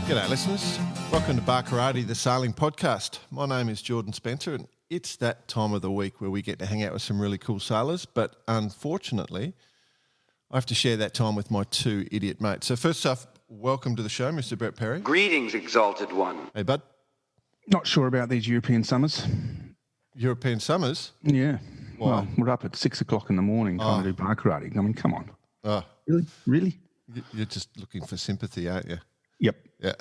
G'day listeners, welcome to Bar Karate, the sailing podcast. My name is Jordan Spencer and it's that time of the week where we get to hang out with some really cool sailors, but unfortunately I have to share that time with my two idiot mates. So first off, welcome to the show, Mr. Brett Perry. Greetings, Exalted One. Hey bud. Not sure about these European summers. European summers? Yeah. Why? Well, we're up at 6 o'clock in the morning trying to do bar karate. I mean, come on. Oh, Really? you're just looking for sympathy, aren't you? Yep. Yeah.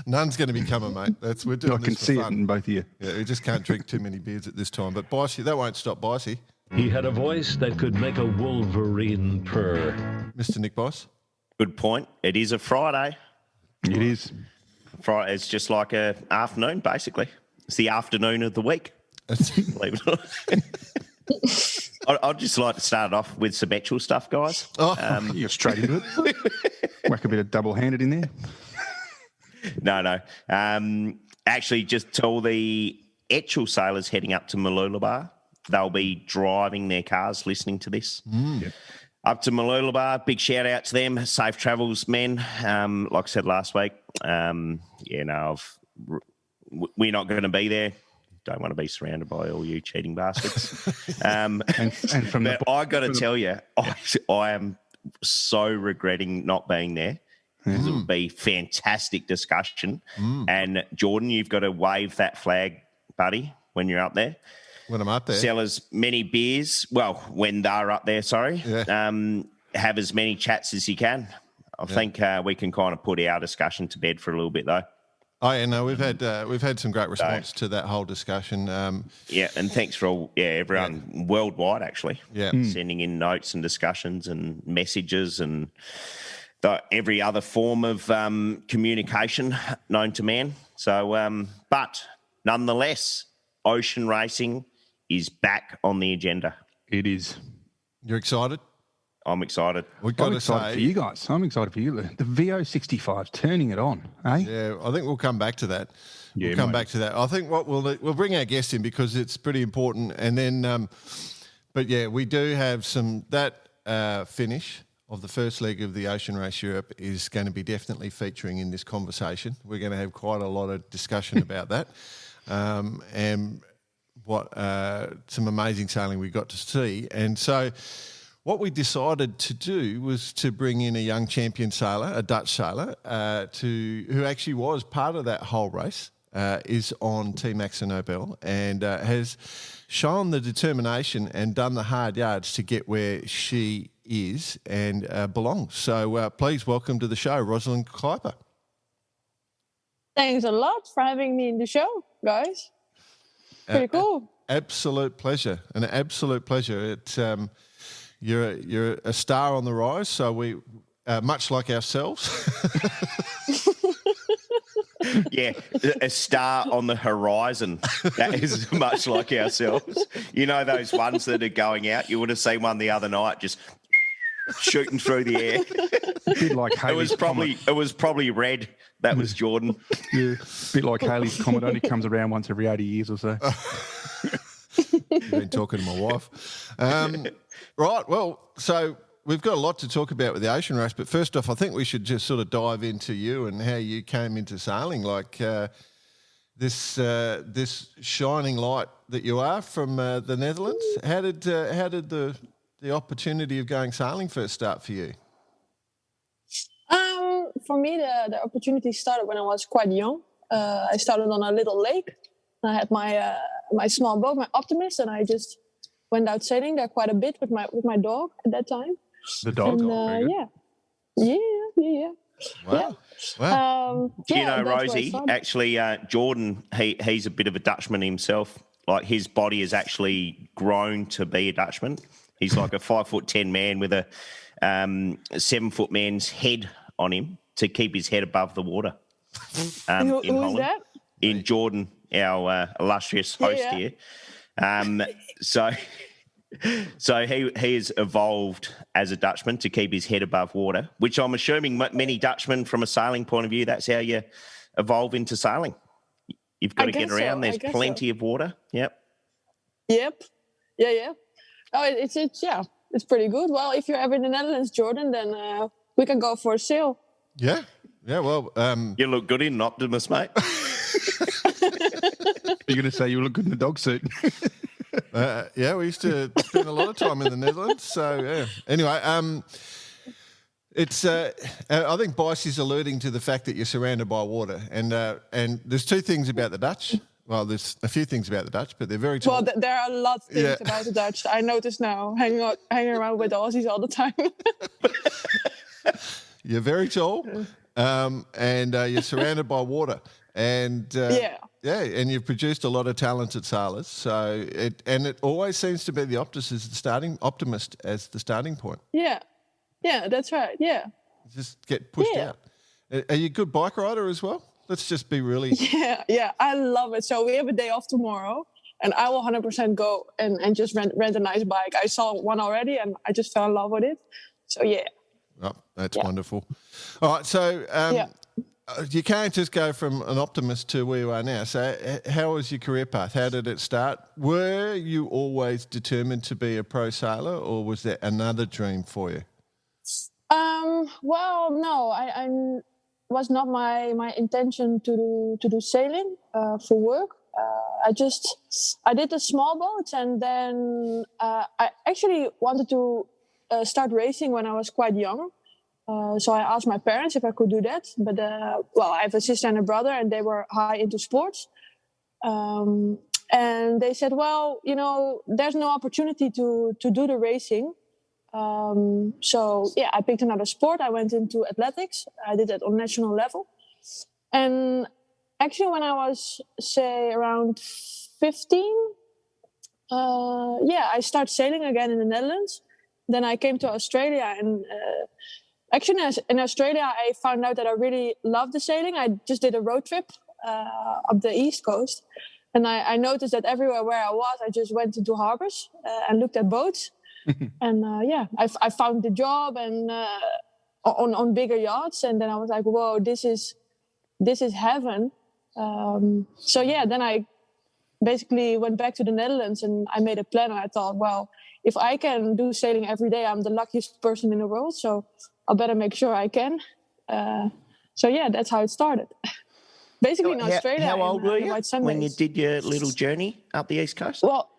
None's going to be coming, mate. We're doing I this can for see fun. it in both of you. Yeah, we just can't drink too many beers at this time. But Bicey, that won't stop Bicey. He had a voice that could make a wolverine purr. Mr. Nick Bice. Good point. It is a Friday. It is. Friday. It's just like a afternoon, basically. It's the afternoon of the week. Believe it or not. I'd just like to start off with some actual stuff, guys. You're straight into it. Whack a bit of double-handed in there. No. Actually, just tell the actual sailors heading up to Mooloolaba, they'll be driving their cars listening to this. Yep. Up to Mooloolaba, big shout out to them. Safe travels, men. Like I said last week, we're not going to be there. Don't want to be surrounded by all you cheating bastards. And from but I got to tell you, I am so regretting not being there. It would be fantastic discussion. And Jordan, you've got to wave that flag, buddy, when you're up there. When I'm up there. Sell as many beers. Well, when they're up there, sorry. Yeah. Have as many chats as you can. I think we can kind of put our discussion to bed for a little bit, though. Oh yeah, no, we've had some great response to that whole discussion. Yeah, and thanks for everyone worldwide actually. Yeah. Sending in notes and discussions and messages and every other form of communication known to man. So, but nonetheless, ocean racing is back on the agenda. It is. You're excited? I'm excited. We've got I'm to excited say, for you guys. I'm excited for you. The VO65's turning it on, eh? yeah, I think we'll come back to that. Yeah, we'll come mate. back to that. I think what we'll bring our guest in because it's pretty important, and then, but yeah, we do have that finish of the first leg of the Ocean Race Europe is going to be definitely featuring in this conversation. We're going to have quite a lot of discussion about that, and what some amazing sailing we got to see, and so. What we decided to do was to bring in a young champion sailor, a Dutch sailor, who actually was part of that whole race, is on Team Akzo Nobel and has shown the determination and done the hard yards to get where she is and belongs. So please welcome to the show, Rosalin Kuiper. Thanks a lot for having me in the show, guys. Pretty cool. Absolute pleasure. An absolute pleasure. It's... You're a star on the rise, so we, much like ourselves. Yeah, a star on the horizon. That is much like ourselves. You know those ones that are going out? You would have seen one the other night just shooting through the air. A bit like Haley's It was probably red. That was Jordan. Yeah, a bit like Haley's Comet, only comes around once every 80 years or so. You've been talking to my wife. Right, well, so we've got a lot to talk about with the ocean race, but first off, I think we should just sort of dive into you and how you came into sailing, like this shining light that you are from the Netherlands. How did the opportunity of going sailing first start for you? For me, the opportunity started when I was quite young. I started on a little lake. I had my small boat, my Optimist, and I just went out sailing there quite a bit with my dog at that time. The dog? And, yeah. Wow. Wow. Do you know, that's where I Rosie, started. actually, Jordan, he's a bit of a Dutchman himself. Like, his body has actually grown to be a Dutchman. He's like a 5'10" man with a 7-foot man's head on him to keep his head above the water. Who's Holland. that? In Jordan, our illustrious host here. So he has evolved as a Dutchman to keep his head above water, which I'm assuming many Dutchmen, from a sailing point of view, that's how you evolve into sailing. You've got to get around. There's plenty of water. Yep. Yeah. Oh, it's pretty good. Well, if you're ever in the Netherlands, Jordan, then we can go for a sail. Yeah. Yeah, well, You look good in an Optimus, mate. You're going to say you look good in a dog suit. yeah, we used to spend a lot of time in the Netherlands. So, yeah. Anyway, it's. I think Bice is alluding to the fact that you're surrounded by water, and there's two things about the Dutch. Well, there's a few things about the Dutch, but they're very tall. Well, there are a lot of things Yeah. about the Dutch. I notice now, hanging around with the Aussies all the time. You're very tall, and you're surrounded by water, and and you've produced a lot of talented sailors. So it always seems to be the optimist as the starting point. Yeah, that's right. Yeah. Just get pushed out. Are you a good bike rider as well? Let's just be really. Yeah, I love it. So we have a day off tomorrow, and I will 100% go and just rent a nice bike. I saw one already, and I just fell in love with it. So yeah. Oh, that's wonderful. All right, so you can't just go from an optimist to where you are now. So how was your career path? How did it start? Were you always determined to be a pro sailor, or was there another dream for you? Well, no, I was not my intention to do sailing for work. I did the small boats, and then I actually wanted to start racing when I was quite young. So I asked my parents if I could do that. But I have a sister and a brother, and they were high into sports. And they said, well, there's no opportunity to do the racing. So I picked another sport. I went into athletics. I did that on national level. And actually, when I was, say, around 15, I started sailing again in the Netherlands. Then I came to Australia, and actually in Australia, I found out that I really loved the sailing. I just did a road trip up the East Coast. And I noticed that everywhere where I was, I just went into harbors and looked at boats. And I found the job and on bigger yachts, and then I was like, "Whoa, this is heaven." Then I basically went back to the Netherlands, and I made a plan. And I thought, well, if I can do sailing every day, I'm the luckiest person in the world. So I better make sure I can. That's how it stared. Basically in Australia. How old were you when you Sundays. did your little journey up the East Coast? Well,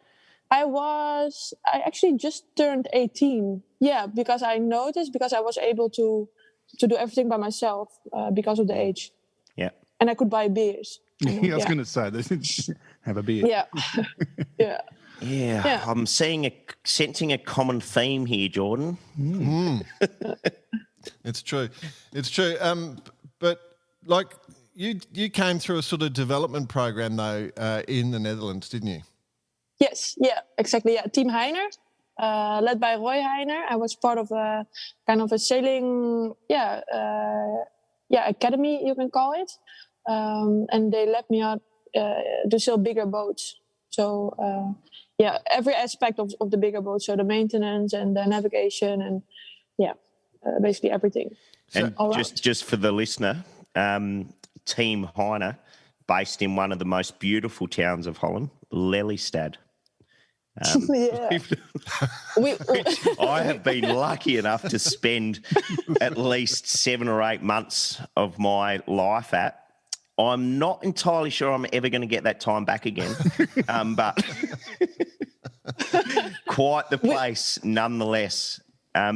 I actually just turned 18. Yeah, because I noticed, because I was able to do everything by myself because of the age. Yeah. And I could buy beers. I was going to say, have a beer. Yeah. Yeah. Yeah. I'm sensing a common theme here, Jordan. It's true. It's true. But like you came through a sort of development program though in the Netherlands, didn't you? Yes. Yeah. Exactly. Yeah. Team Heiner, led by Roy Heiner. I was part of a kind of a sailing, academy, you can call it. And they let me out to sail bigger boats. So every aspect of the bigger boats. So the maintenance and the navigation and basically everything. And just for the listener, Team Heiner, based in one of the most beautiful towns of Holland, Lelystad. Which I have been lucky enough to spend at least 7 or 8 months of my life at. I'm not entirely sure I'm ever going to get that time back again, but quite the place nonetheless.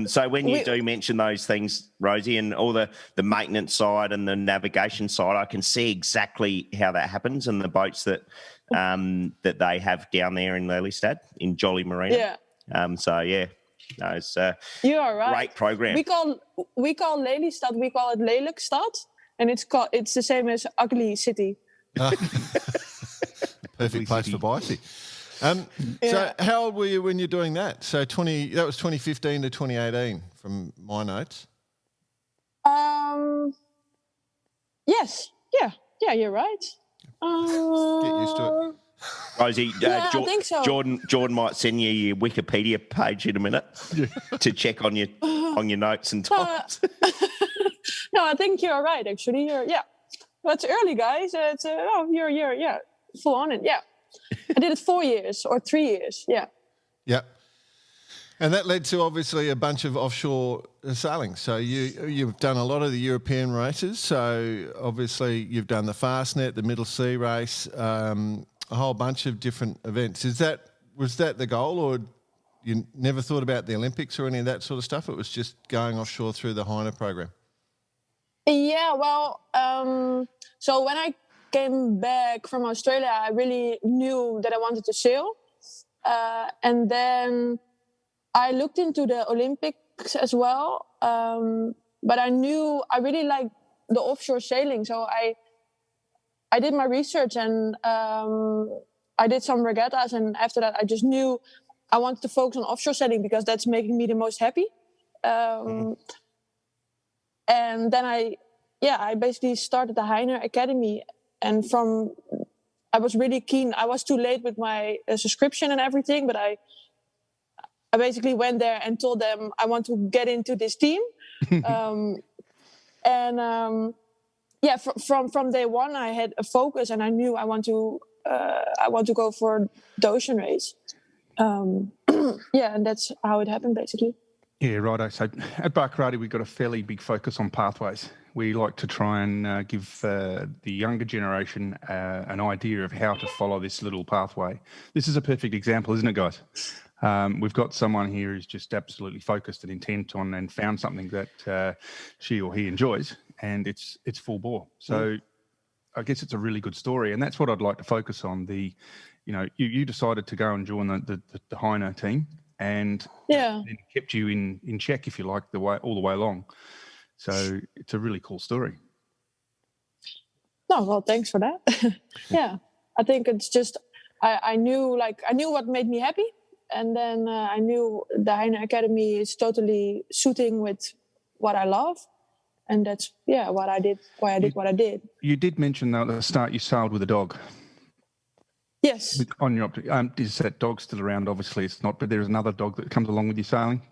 So when you do mention those things, Rosie, and all the maintenance side and the navigation side, I can see exactly how that happens and the boats that they have down there in Lelystad in Jolly Marina. Yeah. It's you are right. Great program. We call Lelystad, we call it Lelykstad, and it's the same as Ugly City. Perfect place for Bicey. So how old were you when you're doing that? So that was 2015 to 2018 from my notes. Yes. Yeah, you're right. Get used to it. Rosie, I think so. Jordan might send you your Wikipedia page in a minute to check on your notes and times. No, I think you're right. Actually, well, it's early, guys. You're full on it. Yeah, I did it 4 years or 3 years. Yeah. Yeah. And that led to obviously a bunch of offshore sailing. So you've done a lot of the European races. So obviously you've done the Fastnet, the Middle Sea race, a whole bunch of different events. Was that the goal, or you never thought about the Olympics or any of that sort of stuff? It was just going offshore through the Heine program. Yeah, well, so when I came back from Australia, I really knew that I wanted to sail. And then I looked into the Olympics as well. But I knew I really liked the offshore sailing. So I did my research and I did some regattas. And after that, I just knew I wanted to focus on offshore sailing because that's making me the most happy. And then I basically started the Heine Academy. And I was really keen. I was too late with my subscription and everything, but I basically went there and told them I want to get into this team. From day one, I had a focus, and I knew I want to go for the ocean race. And that's how it happened, basically. Yeah, righto. So at Barkarati, we've got a fairly big focus on pathways. We like to try and give the younger generation an idea of how to follow this little pathway. This is a perfect example, isn't it, guys? We've got someone here who's just absolutely focused and intent on and found something that she or he enjoys, and it's full bore. So I guess it's a really good story, and that's what I'd like to focus on. You decided to go and join the Heine team, and it kept you in check, if you like, all the way along. So it's a really cool story. No, well, thanks for that. Yeah, I think it's just I knew what made me happy, and then I knew the Heine Academy is totally suiting with what I love, and that's what I did. Why I did what I did. You did mention though at the start you sailed with a dog. Yes. On your is that dog still around? Obviously, it's not. But there's another dog that comes along with you sailing.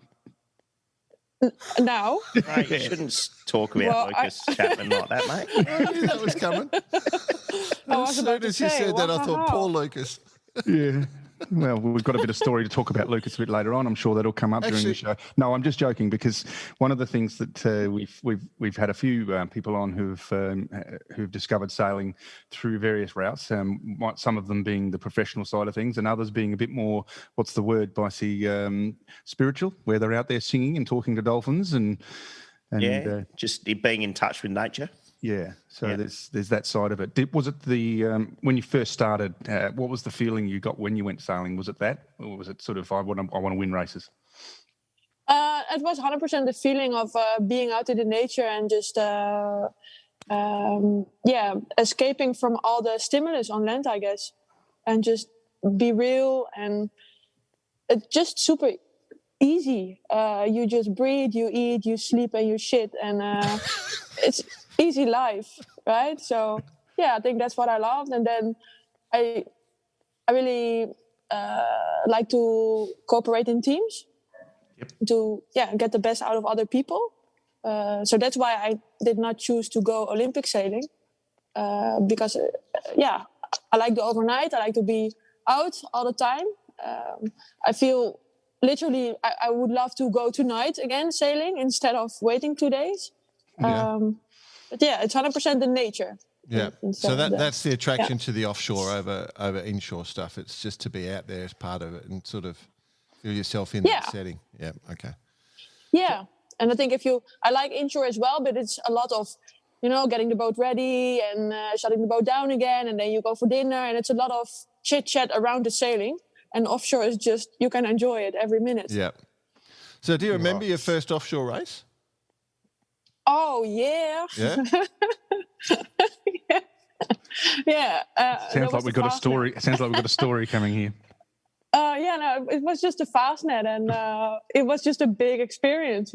No. Mate, you shouldn't talk about Lucas Chapman like that, mate. I knew that was coming. As soon as you said that, I thought, poor Lucas. Yeah. Well, we've got a bit of story to talk about Lucas a bit later on. I'm sure that'll come up during the show. No, I'm just joking, because one of the things that we've had a few people on who've discovered sailing through various routes. Some of them being the professional side of things, and others being a bit more, what's the word, Bicey, spiritual, where they're out there singing and talking to dolphins and just being in touch with nature. Yeah, so there's that side of it. Was it when you first started? What was the feeling you got when you went sailing? Was it that, or was it sort of I want to win races? It was 100% the feeling of being out in the nature and just escaping from all the stimulus on land, I guess, and just be real, and it's just super easy. You just breathe, you eat, you sleep, and you shit, and it's easy life, right? So I think that's what I loved. And then I really like to cooperate in teams to get the best out of other people. So that's why I did not choose to go Olympic sailing, because I like the overnight. I like to be out all the time. I feel literally I would love to go tonight again sailing instead of waiting 2 days. But it's 100% the nature. Yeah. So that's the attraction to the offshore over inshore stuff. It's just to be out there as part of it and sort of feel yourself in that setting. Yeah. Okay. Yeah. And I think I like inshore as well, but it's a lot of, getting the boat ready and shutting the boat down again. And then you go for dinner, and it's a lot of chit chat around the sailing. And offshore is just, you can enjoy it every minute. Yeah. So do you remember your first offshore race? Oh, yeah. Yeah? Sounds like we've got a story. It sounds like we've got a story coming here. It was just a Fastnet, and it was just a big experience,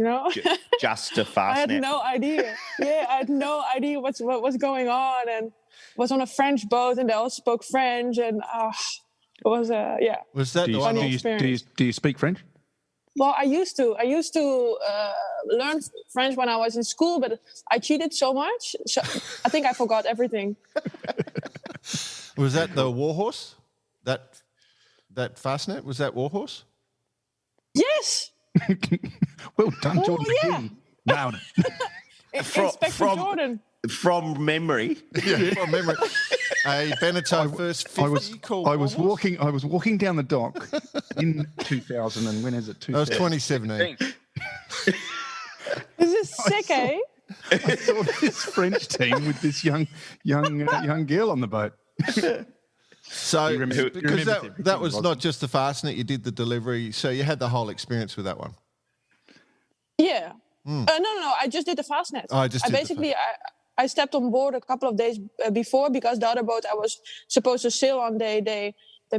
Just a Fastnet. I had no idea. I had no idea what was going on, and was on a French boat, and they all spoke French, and it was Was that funny experience. Do you speak French? Well, I used to learn French when I was in school, but I cheated so much. So I think I forgot everything. Was that the Warhorse? That Fastnet? Was that Warhorse? Yes. Well done, Jordan. yeah. Again. Nailed it. Inspector Jordan. From memory. Yeah, from memory. A Beneteau first 50 called I was Wobbles. walking down the dock in 2000, and when is it? That was 2017. This is sick, eh? I saw this French team with this young girl on the boat. So, You remember because everything, that was wasn't not just the Fastnet, you did the delivery. So you had the whole experience with that one. Yeah. No. I just did the Fastnet. Oh, I just did the basically I stepped on board a couple of days before because the other boat I was supposed to sail on, they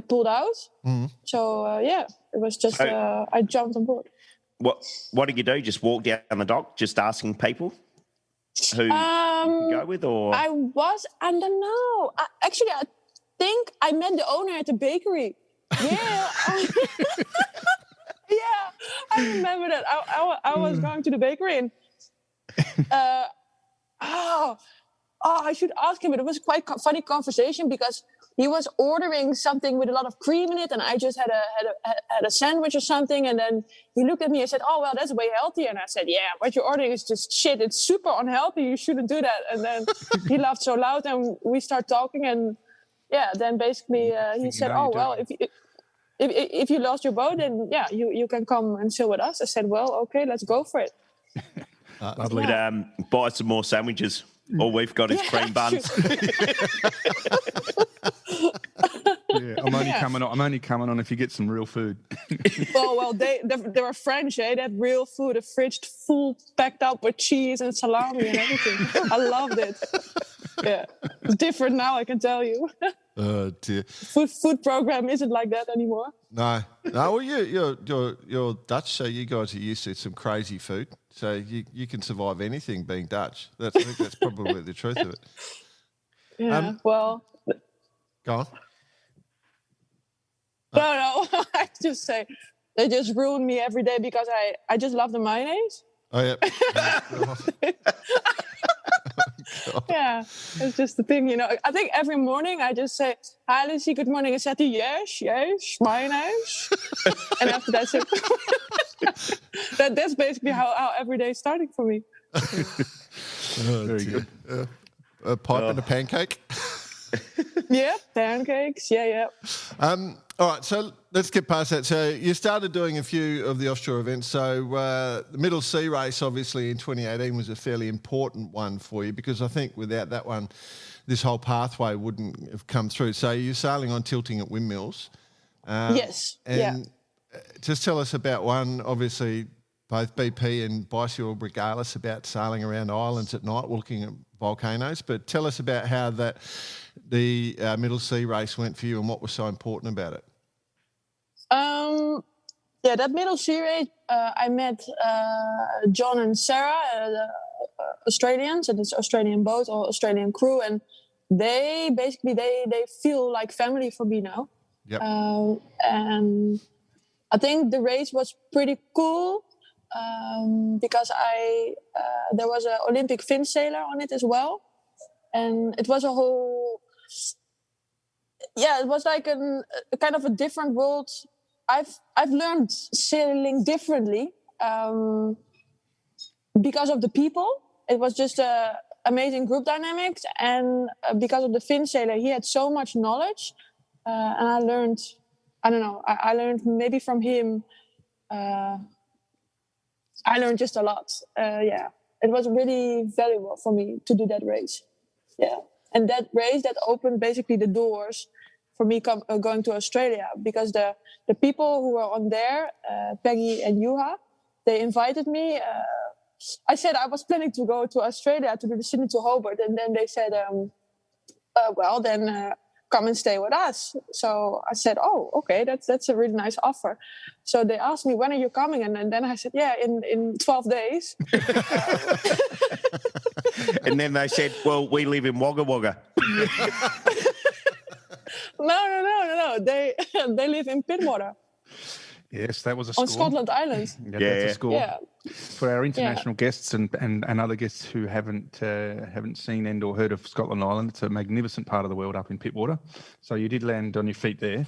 pulled out. Mm-hmm. So it was just I jumped on board. What did you do? Just walk down the dock, just asking people who you go with, or I don't know. Actually, I think I met the owner at the bakery. Yeah. Yeah, I remember that. I was going to the bakery and I should ask him, but it was quite funny conversation because he was ordering something with a lot of cream in it, and I just had a sandwich or something, and then he looked at me and said, "Oh well, that's way healthier." And I said, "Yeah, what you're ordering is just shit. It's super unhealthy. You shouldn't do that." And then he laughed so loud, and we started talking, and then basically he said, "Oh well, if you lost your boat, then you can come and sail with us." I said, "Well, okay, let's go for it." Lovely. buy some more sandwiches. All we've got is cream buns. Yeah, I'm only coming on if you get some real food. well, they were French, eh? They had real food, a fridge full packed up with cheese and salami and everything. I loved it. Yeah, it's different now, I can tell you. Oh dear. Food program isn't like that anymore. No. Well, you're Dutch, so you guys are used to some crazy food. So you can survive anything being Dutch. I think that's probably the truth of it. Yeah. Well. Go on. No. I just say they just ruin me every day because I just love the mayonnaise. Oh yeah. Yeah, it's just the thing, I think every morning I just say, "Hi, Lucy, good morning." I said, "Yes, mayonnaise." And after that's it. That's basically how every day is starting for me. Very good. A pipe and a pancake. Yeah, pancakes. Yeah. All right, so let's get past that. So you started doing a few of the offshore events. So the Middle Sea Race, obviously, in 2018 was a fairly important one for you because I think without that one, this whole pathway wouldn't have come through. So you're sailing on tilting at windmills. Yes. And just tell us about one, obviously, both BP and Bicycle regardless about sailing around islands at night, looking at volcanoes. But tell us about how the Middle Sea Race went for you and what was so important about it. That Middle Sea Race, I met John and Sarah, the Australians, and it's Australian boat or Australian crew, and they basically they feel like family for me now. Yep. And I think the race was pretty cool because there was an Olympic fin sailor on it as well, and it was a whole. Yeah, it was like a kind of a different world. I've learned sailing differently because of the people. It was just amazing group dynamics, and because of the fin sailor, he had so much knowledge, and I learned. I don't know. I learned maybe from him. I learned just a lot. It was really valuable for me to do that race. Yeah, and that race that opened basically the doors for me going to Australia because the people who were on there, Peggy and Juha, they invited me. I said I was planning to go to Australia to do the Sydney to Hobart, and then they said, come and stay with us. So I said, oh, okay, that's a really nice offer. So they asked me, when are you coming? And then I said, in 12 days. And then they said, well, we live in Wagga Wagga. No. They live in Pittwater. Yes, that was a score. On Scotland Island. That's a score. Yeah. For our international guests and other guests who haven't seen and or heard of Scotland Island, it's a magnificent part of the world up in Pittwater. So you did land on your feet there.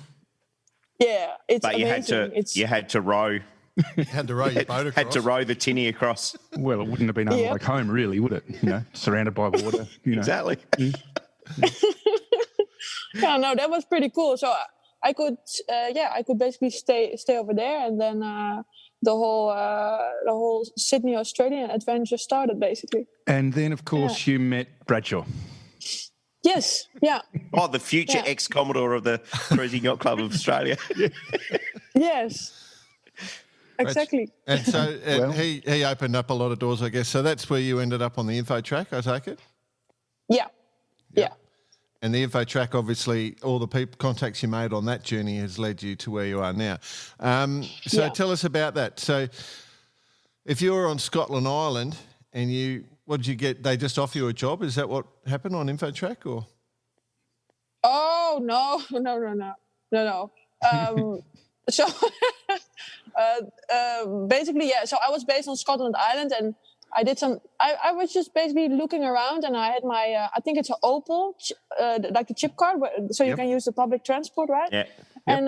Yeah, it's but amazing. You had to row Had to row your boat across. Had to row the tinny across. Well, it wouldn't have been like home, really, would it? Surrounded by water. Exactly. Yeah, no, that was pretty cool. So I could basically stay over there, and then the whole Sydney Australian adventure started basically. And then, of course, you met Bradshaw. Yes, yeah. Oh, the future ex-commodore of the Cruising Yacht Club of Australia. Yes. Exactly. And so he opened up a lot of doors, I guess. So that's where you ended up on the info track, I take it? Yeah. And the info track, obviously, all the contacts you made on that journey has led you to where you are now. Tell us about that. So if you were on Scotland Island and what did you get? They just offer you a job? Is that what happened on info track or? Oh, no. So basically, so I was based on Scotland Island, and I did I was just basically looking around, and I had my, I think it's an Opal, like the chip card, so you can use the public transport, right? Yeah. And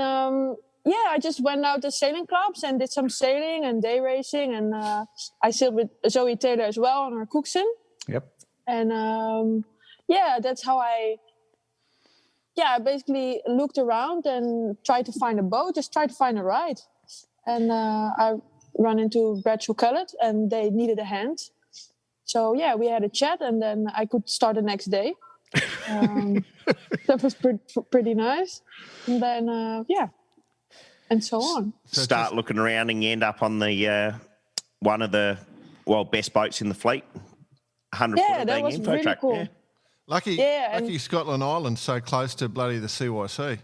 I just went out to sailing clubs and did some sailing and day racing, and I sailed with Zoe Taylor as well on her Cookson. Yep. And that's how I basically looked around and tried to find a boat, just tried to find a ride. And I ran into Bradshaw Cullet, and they needed a hand. So, we had a chat, and then I could start the next day. That was pretty nice. And then, and so on. Start looking around and you end up on the one of the best boats in the fleet. 100 footer that being was info really track. cool. Yeah. Lucky Scotland Island, so close to bloody the CYC.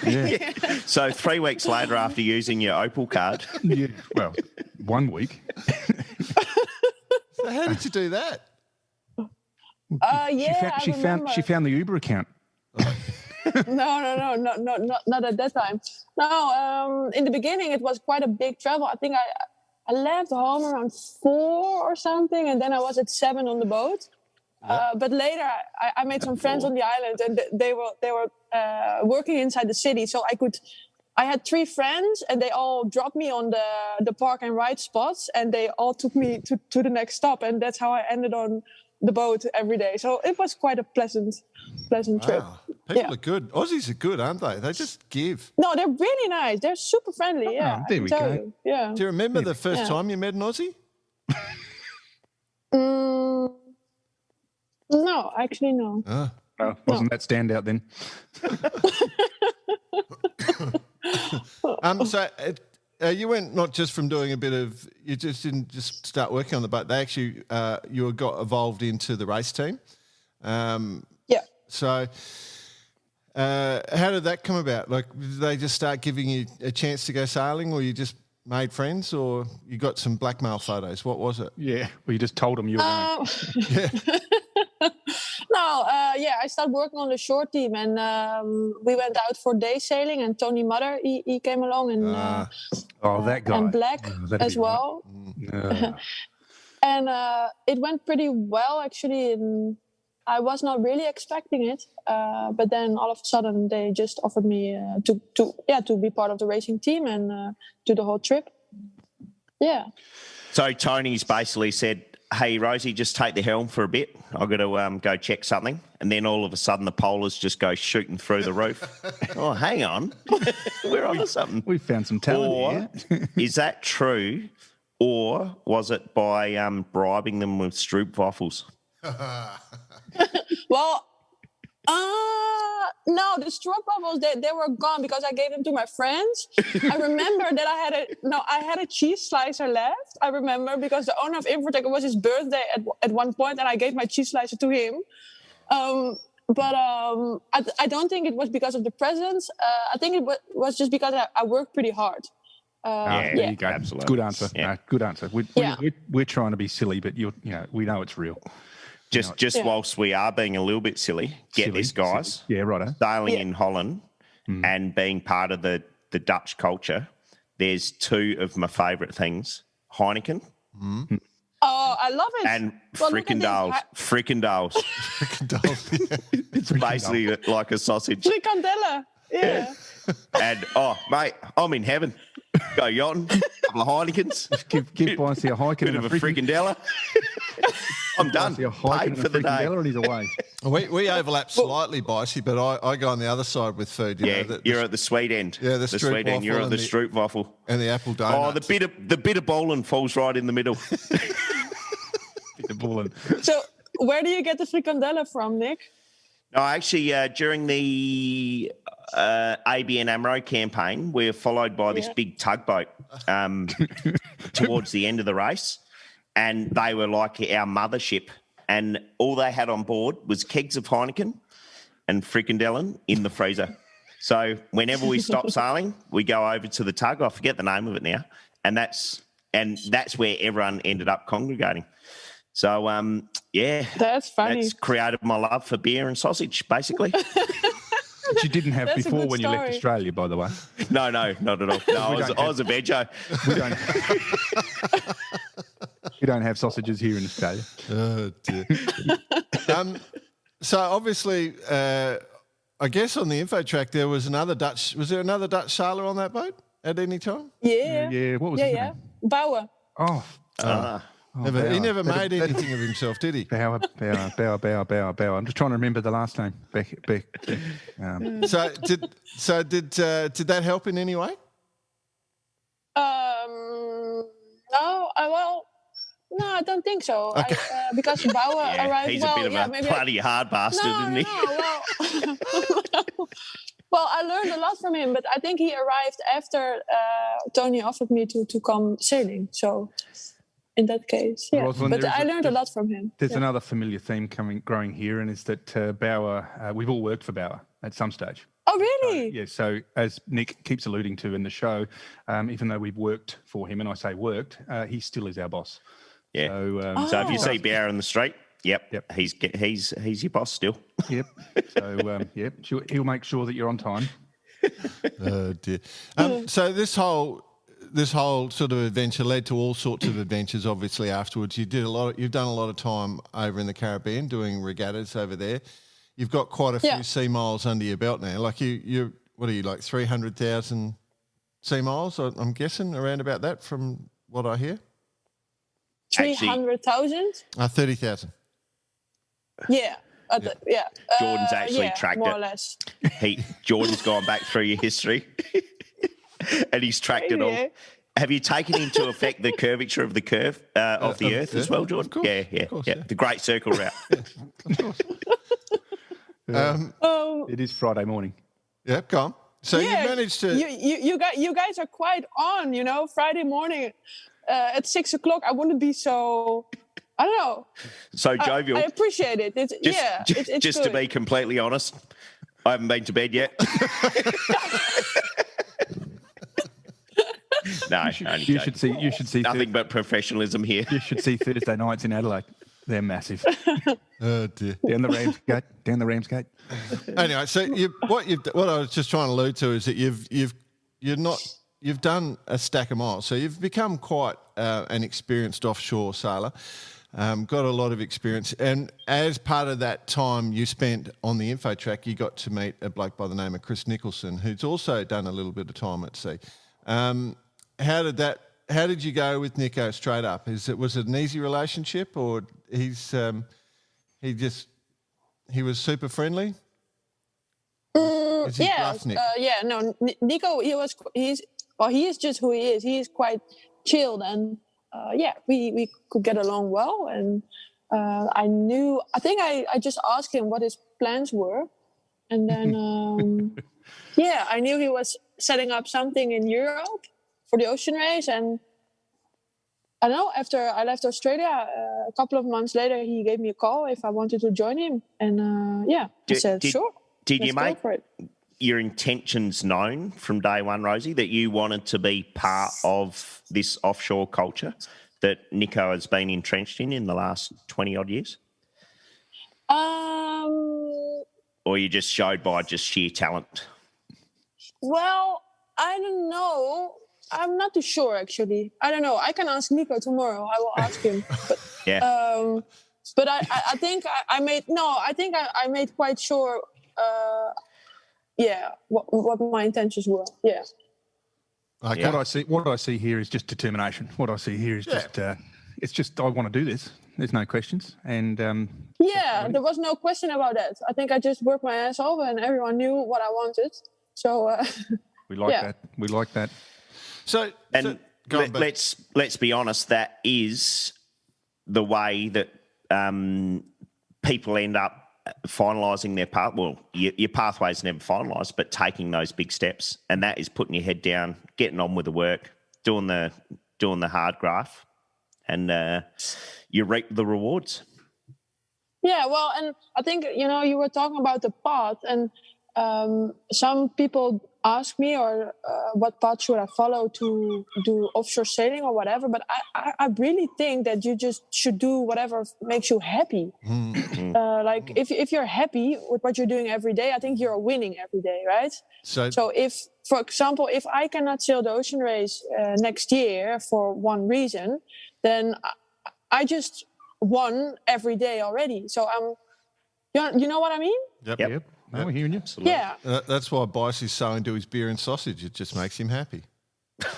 Yeah. So 3 weeks later, after using your Opal card, Yeah. Well, 1 week. So how did you do that? She found the Uber account. No, not at that time. No, in the beginning it was quite a big travel. I think I left home around 4 or something, and then I was at 7 on the boat. But later I made some friends on the island, and they were working inside the city, so I had 3 friends, and they all dropped me on the park and ride spots, and they all took me to the next stop, and that's how I ended on the boat every day. So it was quite a pleasant trip. People are good. Aussies are good, aren't they? They just give. No, they're really nice. They're super friendly. Yeah, there we go. you. Yeah. Do you remember the first time you met an Aussie? No, actually, no. Oh, wasn't that standout then? You went not just from doing a bit of, you just didn't just start working on the boat. They actually, you got evolved into the race team. So how did that come about? Like, did they just start giving you a chance to go sailing, or you just made friends, or you got some blackmail photos? What was it? Yeah. Well, you just told them you were going. No, I started working on the short team, and we went out for day sailing, and Tony Mother, he came along, and that guy. and Black as well. And it went pretty well, actually, and I was not really expecting it, but then all of a sudden they just offered me to be part of the racing team and do the whole trip. Yeah. So Tony's basically said, "Hey, Rosie, just take the helm for a bit. I've got to go check something." And then all of a sudden the polars just go shooting through the roof. Oh, hang on. We're onto something. We found some talent here. Is that true, or was it by bribing them with stroopwafels? Well, no, the stroopwafels, they were gone because I gave them to my friends. I remember that I had a cheese slicer left. I remember because the owner of Infotech, it was his birthday at one point, and I gave my cheese slicer to him. But I don't think it was because of the presents. I think it was just because I worked pretty hard. There you go. Absolutely. Good answer. Yeah. No, good answer. We're trying to be silly, but we know it's real. Just whilst we are being a little bit silly, this, guys. Silly. Yeah, righto. Sailing in Holland and being part of the Dutch culture, there's 2 of my favourite things. Heineken. Oh, I love it. And Well, frikandels. Frikandels. It's basically like a sausage. Frikandellen. Yeah. And, mate, I'm in heaven. Go yachting, a couple of Heinekens, Give Bicey a hike bit and of a frikandela. I'm done. A hike Paid and for the day. and he's away. We overlap slightly, Bicey, but I go on the other side with food. Yeah, know, you're at the sweet end. Yeah, the sweet stroop end. You're waffle at the and stroop waffle. and the apple Oh, donuts. the bit of bowling falls right in the middle. The ball and So where do you get the frikandellen from, Nick? No, actually, during the ABN AMRO campaign, we were followed by this big tugboat towards the end of the race, and they were like our mothership. And all they had on board was kegs of Heineken and frikandellen in the freezer. So whenever we stop sailing, we go over to the tug. I forget the name of it now, and that's where everyone ended up congregating. So That's funny. that's created my love for beer and sausage, basically. which you didn't have That's a before good when you left story. Australia, by the way. No, not at all. No, I was a veggie. We don't have sausages here in Australia. Oh, dear. So obviously, I guess on the info track there was another Dutch. Was there another Dutch sailor on that boat at any time? Yeah. Yeah, what was his name? Bauer. Oh, He Bauer. never made anything of himself, did he? Bauer. I'm just trying to remember the last name. Beck. So did that help in any way? No, I don't think so. Because Bauer arrived. He's a bit of a bloody hard bastard, isn't he? Well, I learned a lot from him, but I think he arrived after Tony offered me to come sailing. So in that case, yeah. Rosalin, but I learned a lot from him. There's another familiar theme growing here, and is that Bauer, we've all worked for Bauer at some stage. Oh, really? Yeah, so as Nick keeps alluding to in the show, even though we've worked for him, and I say worked, he still is our boss. Yeah. So if you see Bauer in the street, yep. He's your boss still. Yep. So he'll make sure that you're on time. Oh dear. So this whole sort of adventure led to all sorts of adventures. Obviously, afterwards, you've done a lot of time over in the Caribbean doing regattas over there. You've got quite a few sea miles under your belt now. Like you what are you, like 300,000 sea miles? I'm guessing around about that from what I hear. 300,000? 30,000. Yeah. Jordan's actually tracked more it. or less. Jordan's gone back through your history and he's tracked it all. Yeah. Have you taken into effect the curvature of the curve of the Earth as well, Jordan? Of course, Yeah. of course. The Great Circle route. It is Friday morning. Yeah, go on. So you managed to. You guys are quite on. Friday morning at 6 o'clock. I wouldn't be so. I don't know. So jovial. I appreciate it. It's just good. to be completely honest, I haven't been to bed yet. No, You should see nothing but professionalism here. You should see Thursday nights in Adelaide. They're massive. Oh dear. Down the Ramsgate. Anyway, so what I was just trying to allude to is that you've done a stack of miles, so you've become quite an experienced offshore sailor. Got a lot of experience, and as part of that time you spent on the info track, you got to meet a bloke by the name of Chris Nicholson, who's also done a little bit of time at sea. How did you go with Nico straight up? Was it an easy relationship, or he was super friendly? Is he gruff, Nick? No, Nico, he is just who he is. He is quite chilled, and we could get along well. And I think I just asked him what his plans were, and then I knew he was setting up something in Europe for the ocean race. And I don't know, after I left Australia, a couple of months later, he gave me a call if I wanted to join him. And I said, sure. Did you make for it. your intentions known from day one, Rosie, that you wanted to be part of this offshore culture that Nico has been entrenched in the last 20 odd years? Or you just showed by just sheer talent? Well, I don't know. I'm not too sure, actually. I don't know. I can ask Nico tomorrow. I will ask him. But, but I think I made quite sure, what my intentions were. Yeah. Okay. What I see here is just determination. What I see here is just I want to do this. There's no questions. And there was no question about that. I think I just worked my ass off, and everyone knew what I wanted. So we like that. We like that. So let's be honest. That is the way that people end up finalising their path. Well, your pathway's never finalised, but taking those big steps, and that is putting your head down, getting on with the work, doing the hard graft, and you reap the rewards. Yeah, well, and I think, you were talking about the path, and some people ask me, or what path should I follow to do offshore sailing or whatever, but I really think that you just should do whatever makes you happy. Like if you're happy with what you're doing every day, I think you're winning every day, right? So if, for example, if I cannot sail the ocean race next year for one reason, then I just won every day already. So you know what I mean? Yep. No, we're hearing you. Absolutely. Yeah. That's why Bice is so into his beer and sausage. It just makes him happy.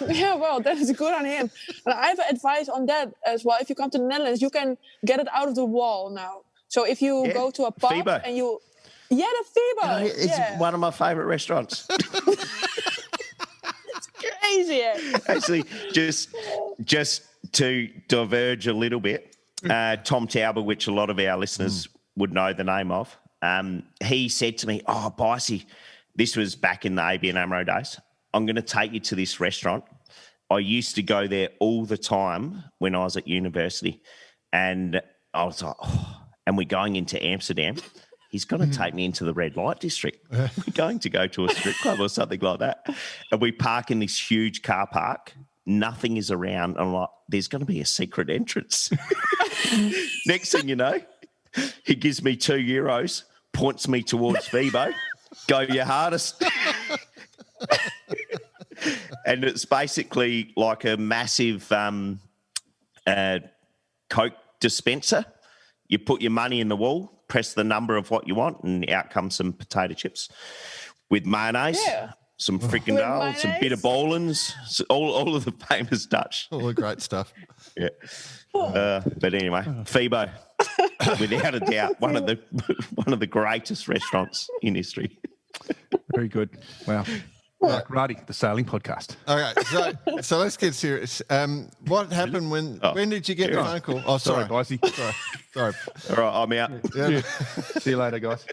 Yeah, well, that is good on him. And I have advice on that as well. If you come to the Netherlands, you can get it out of the wall now. So if you go to a pub Fibo. and you... Yeah, the Fibo. It's one of my favourite restaurants. It's crazy. Actually, just to diverge a little bit, Tom Tauber, which a lot of our listeners would know the name of, he said to me, Bicey, this was back in the ABN AMRO days, I'm going to take you to this restaurant. I used to go there all the time when I was at university. And I was like, and we're going into Amsterdam. He's going to take me into the red light district. We're going to go to a strip club or something like that. And we park in this huge car park. Nothing is around. I'm like, there's going to be a secret entrance. Next thing you know, he gives me €2, points me towards Fibo. Go your hardest. And it's basically like a massive Coke dispenser. You put your money in the wall, press the number of what you want, and out comes some potato chips with mayonnaise, some frikandel, some bitter bolins, all of the famous Dutch. All the great stuff. Yeah. But anyway, Fibo, without a doubt, one of the greatest restaurants in history. Very good. Wow. Like Ruddy, the sailing podcast. Okay, so let's get serious. What happened when did you get the phone call? Oh, sorry. Bicey. Sorry. All right, I'm out. Yeah. See you later, guys.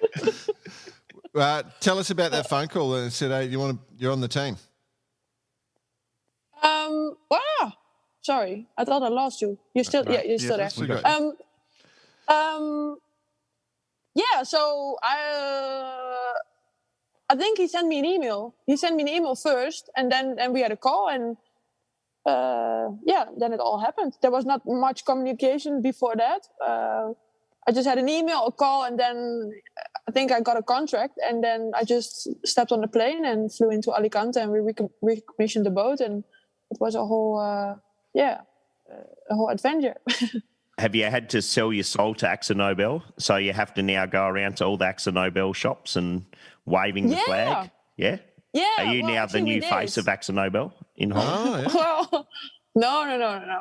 Tell us about that phone call and said, hey, you're on the team. Wow. Sorry, I thought I lost you. You're still, you're still there. So I think he sent me an email. He sent me an email first, and then we had a call, and then it all happened. There was not much communication before that. I just had an email, a call, and then I think I got a contract, and then I just stepped on the plane and flew into Alicante, and we recommissioned the boat, and it was a whole adventure. Have you had to sell your soul to Akzo Nobel? So you have to now go around to all the Akzo Nobel shops and waving the flag? Yeah? Yeah. Are you now the new face of Akzo Nobel in Holland? Well, no.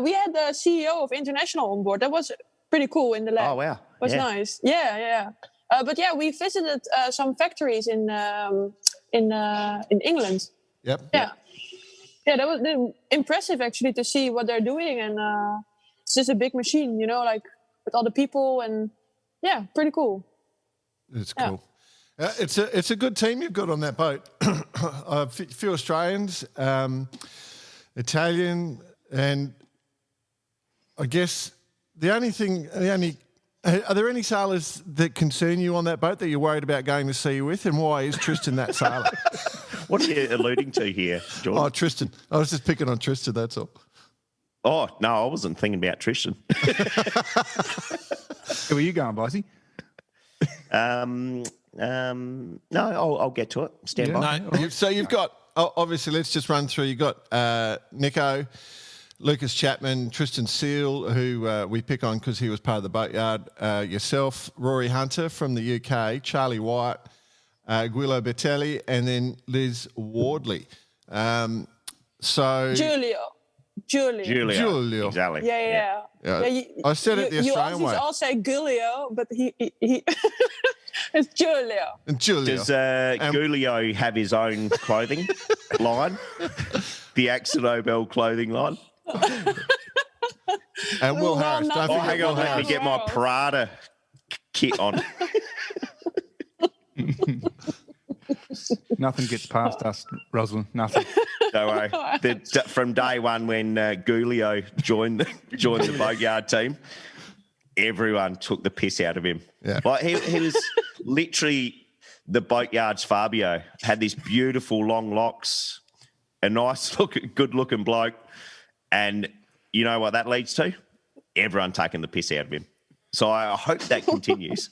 We had the CEO of International on board. That was pretty cool in the lab. Oh, wow. It was nice. Yeah. But we visited some factories in England. Yep. Yeah, that was impressive actually to see what they're doing, and it's just a big machine, like with all the people, and pretty cool. It's cool. It's a good team you've got on that boat. A few Australians, Italian, and I guess are there any sailors that concern you on that boat that you're worried about going to sea with, and why is Tristan that sailor? What are you alluding to here, Jordan? Oh, Tristan. I was just picking on Tristan, that's all. Oh, no, I wasn't thinking about Tristan. Who are you going, Bicey? No, I'll get to it. Stand by. No, so you've got, obviously, let's just run through. You've got Nico, Lucas Chapman, Tristan Seal, who we pick on because he was part of the boatyard, yourself, Rory Hunter from the UK, Charlie White, Guillo Bertelli, and then Liz Wardley. So Julio. Exactly. Yeah. I said it the Australian you way. all say Giulio, but he it's Julio. Julio. Does Gulio have his own clothing line? The Akzo Nobel clothing line? And Will Harris. Don't Oh, forget hang on, Will let me Harris. get my Prada kit on. Nothing gets past us, Rosalin. Nothing. Don't worry. From day one when Gulio joined the boatyard team, everyone took the piss out of him. Yeah. Like he was literally the boatyard's Fabio. Had these beautiful long locks, a nice good looking bloke, and you know what that leads to? Everyone taking the piss out of him. So I hope that continues.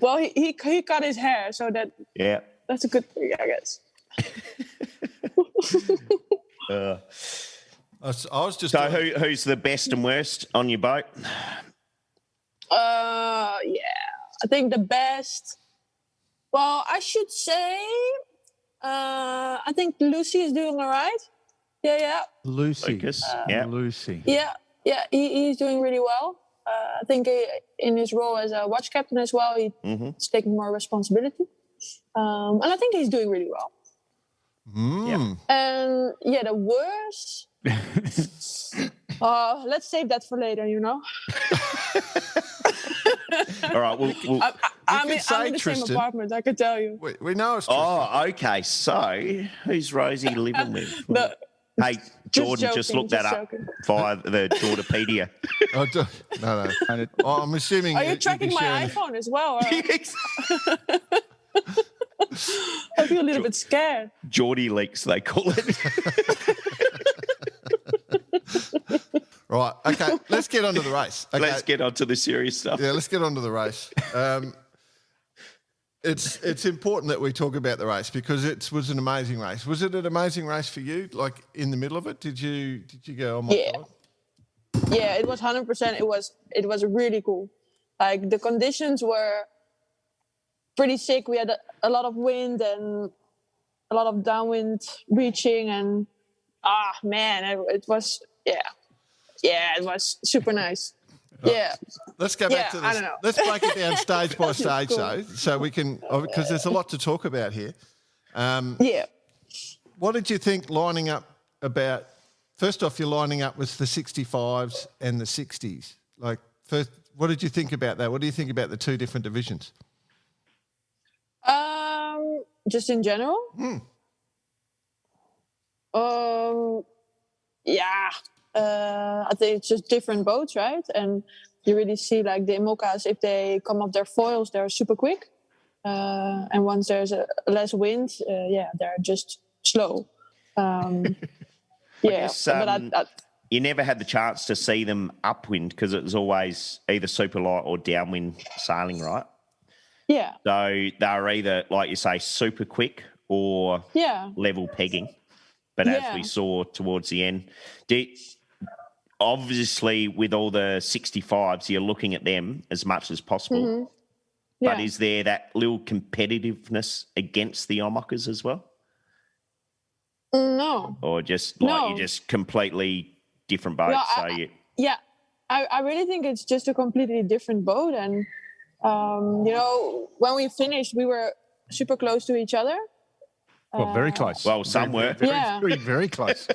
Well, he cut his hair, so that's a good thing, I guess. I was just. So who's the best and worst on your boat? I think the best. Well, I should say, I think Lucy is doing all right. Yeah. Lucy. Lucas, Lucy. Yeah, he's doing really well. I think in his role as a watch captain as well, he's taking more responsibility. And I think he's doing really well. Yeah. And the worst. Let's save that for later, you know. All right. I'm in the Tristan. same apartment, I can tell you. We know it's Tristan. Oh, okay. So who's Rosie living with? No, Hey, Jordan, just look that up via the Jordapedia. No. I'm assuming. Are you tracking my iPhone as well? I feel a little bit scared. Geordie leaks, they call it. Right. Okay. Let's get on to the race. Okay. Let's get on to the serious stuff. Yeah, let's get on to the race. It's important that we talk about the race because it was an amazing race. Was it an amazing race for you? Like in the middle of it, did you go? Oh my God. Yeah, it was 100%. It was really cool. Like the conditions were pretty sick. We had a lot of wind and a lot of downwind reaching, and it was it was super nice. Yeah. Let's go back to this. I don't know. Let's break it down stage by stage, though, so we can, because there's a lot to talk about here. What did you think lining up about? First off, you're lining up with the 65s and the 60s. Like, first, what did you think about that? What do you think about the two different divisions? Just in general? I think it's just different boats, right? And you really see like the IMOCAs, if they come off their foils, they're super quick. And once there's less wind, they're just slow. Guess, you never had the chance to see them upwind because it was always either super light or downwind sailing, right? Yeah. So they're either, like you say, super quick or level pegging. But as we saw towards the end, obviously with all the 65s, you're looking at them as much as possible. Mm-hmm. But is there that little competitiveness against the IMOCAs as well? No. Or just like you're just completely different boats? I really think it's just a completely different boat. And, when we finished, we were super close to each other. Well, very close. Well, some were. Very close.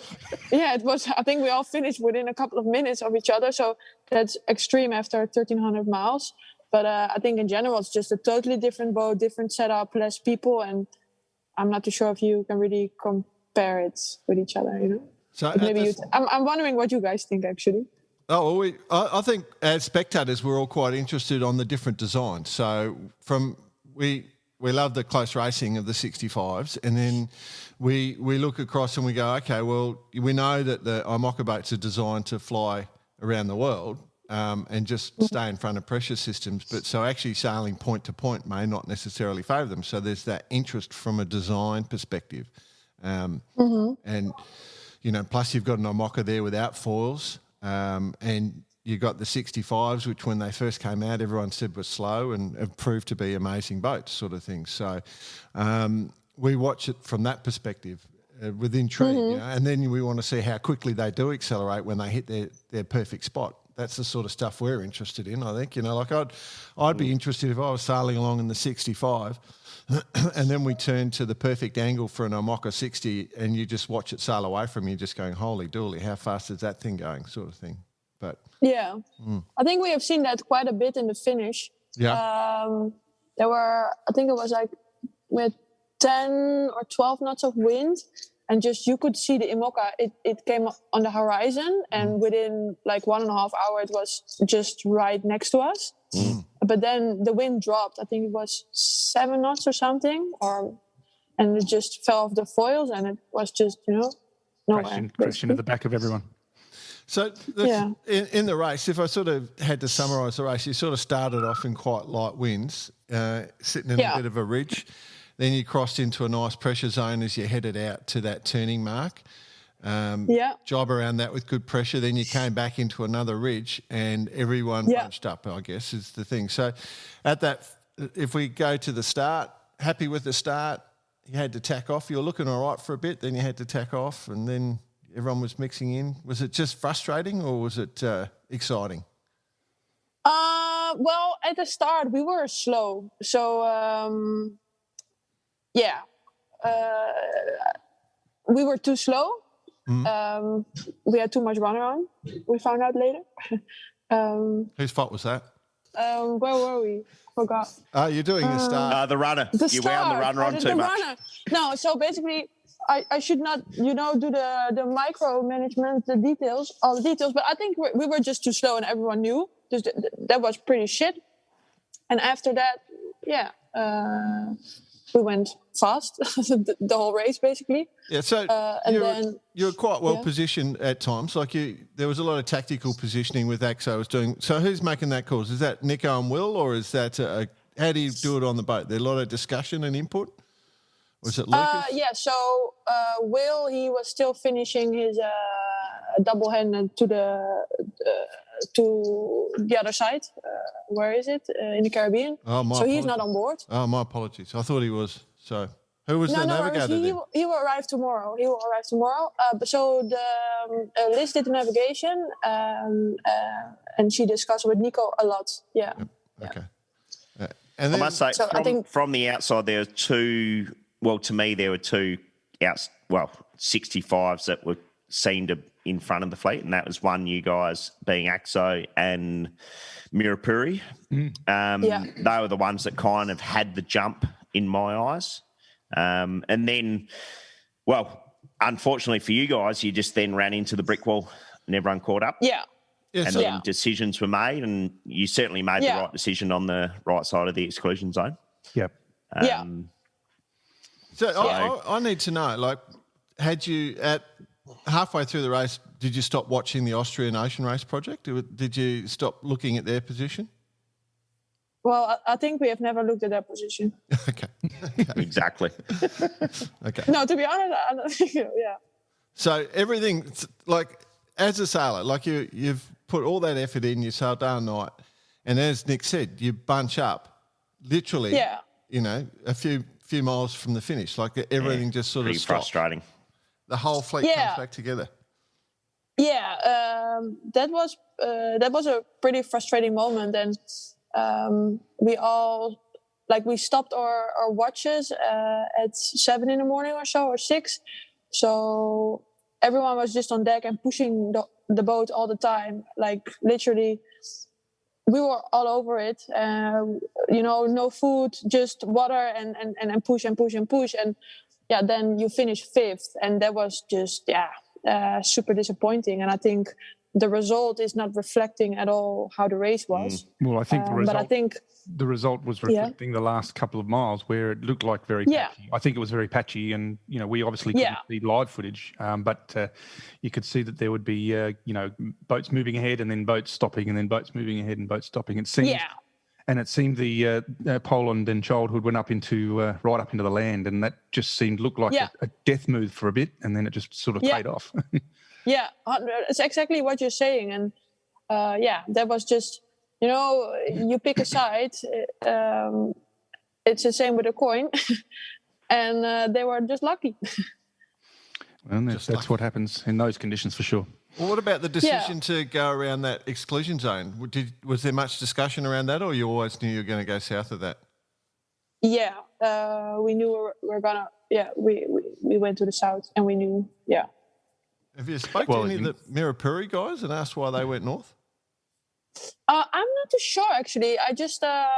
It was. I think we all finished within a couple of minutes of each other. So that's extreme after 1,300 miles. But I think in general, it's just a totally different boat, different setup, less people. And I'm not too sure if you can really compare it with each other, you know? So maybe I'm wondering what you guys think, actually. Oh, well, I think as spectators, we're all quite interested on the different designs. So we love the close racing of the 65s, and then we look across and we go, okay, well, we know that the IMOCA boats are designed to fly around the world and just stay in front of pressure systems. But so actually sailing point to point may not necessarily favour them. So there's that interest from a design perspective. And, plus you've got an IMOCA there without foils. And you got the 65s, which when they first came out, everyone said were slow and have proved to be amazing boats, sort of thing. So we watch it from that perspective. with intrigue, and then we want to see how quickly they do accelerate when they hit their perfect spot. That's the sort of stuff we're interested in, I think. Like I'd be interested if I was sailing along in the 65 and then we turn to the perfect angle for an Omoka 60 and you just watch it sail away from you, just going, holy dooly, how fast is that thing going, sort of thing. But yeah, I think we have seen that quite a bit in the finish. Yeah. There were, I think it was like with 10 or 12 knots of wind, and just you could see the Imoca. It came on the horizon, and within like 1.5 hours, it was just right next to us. But then the wind dropped. I think it was 7 knots or something, and it just fell off the foils, and it was just nowhere. Crashed into the back of everyone. So in the race, if I sort of had to summarise the race, you sort of started off in quite light winds, sitting in a bit of a ridge. Then you crossed into a nice pressure zone as you headed out to that turning mark. Job around that with good pressure. Then you came back into another ridge and everyone bunched up, I guess, is the thing. So at that, if we go to the start, happy with the start, you had to tack off. You were looking all right for a bit, then you had to tack off and then everyone was mixing in. Was it just frustrating or was it exciting? Well, at the start, we were slow. So... we were too slow. We had too much runner on. We found out later. Whose fault was that? Where were we? Forgot. You're doing the start. The runner. You wound the runner on too much. No, so basically, I should not, do the micromanagement, all the details. But I think we were just too slow, and everyone knew. That was pretty shit. And after that, we went fast, the whole race basically. Yeah, so you're quite well positioned at times. Like there was a lot of tactical positioning with Akzo was doing. So who's making that calls? Is that Nico and Will, or is that how do you do it on the boat? There a lot of discussion and input. Was it Lucas? So Will, he was still finishing his double-handed to the other side. Where is it? In the Caribbean. So he's not on board. Oh, my apologies. I thought he was. So who was the navigator then? He will arrive tomorrow. So Liz did the navigation, and she discussed with Nico a lot. Yeah. Yep. Okay. And then, I must say, from the outside, there were two. Well, to me, there were two 65s that were seen to in front of the fleet, and that was one, you guys being Akzo and Mirapuri. They were the ones that kind of had the jump in my eyes. And then, unfortunately for you guys, you just then ran into the brick wall and everyone caught up. Then decisions were made, and you certainly made the right decision on the right side of the exclusion zone. Yep. So I need to know, like, had you halfway through the race, did you stop watching the Austrian Ocean Race project? Did you stop looking at their position? Well, I think we have never looked at their position. Okay. Exactly. Okay. No, to be honest, I don't think so, So everything, like, as a sailor, like you've put all that effort in, you sail day and night, and as Nick said, you bunch up literally, a few miles from the finish. Like everything just sort of stops. Pretty frustrating. The whole fleet comes back together. That was a pretty frustrating moment, and we stopped our watches at 7 a.m. or so, or 6. So everyone was just on deck and pushing the boat all the time. Like literally, we were all over it. No food, just water and push and push and push. And then you finish 5th, and that was just super disappointing. And I think the result is not reflecting at all how the race was. Well, I think the result was reflecting the last couple of miles where it looked like very patchy. I think it was very patchy, and we obviously couldn't see live footage, but you could see that there would be boats moving ahead and then boats stopping and then boats moving ahead and boats stopping. It seemed the Poland and Childhood went up into right up into the land, and that just looked like a death move for a bit, and then it just sort of paid off. It's exactly what you're saying, and that was just you pick a side. It's the same with a coin, and they were just lucky. Well, that's what happens in those conditions for sure. Well, what about the decision to go around that exclusion zone? Was there much discussion around that, or you always knew you were going to go south of that? Yeah, we knew we were gonna. Yeah, we went to the south, and we knew. Yeah. Have you spoken to any of the Mirapuri guys and asked why they went north? I'm not too sure actually. I just I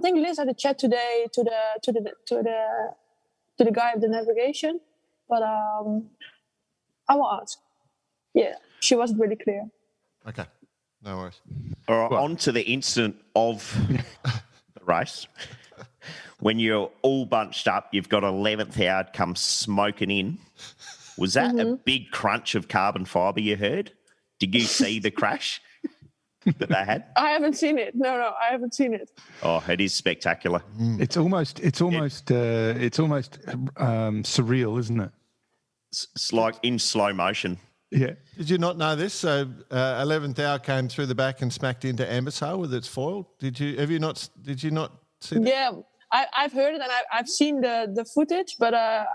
think Liz had a chat today to the guy of the navigation, but I will ask. Yeah, she wasn't really clear. Okay, no worries. All right, on to the incident of the race. When you're all bunched up, you've got 11th hour come smoking in. Was that a big crunch of carbon fibre you heard? Did you see the crash that they had? I haven't seen it. No, I haven't seen it. Oh, it is spectacular. It's almost surreal, isn't it? It's like in slow motion. Yeah. Did you not know this? So 11th hour came through the back and smacked into Ambersail with its foil. Did you not see that? Yeah, I've heard it and I've seen the footage, but I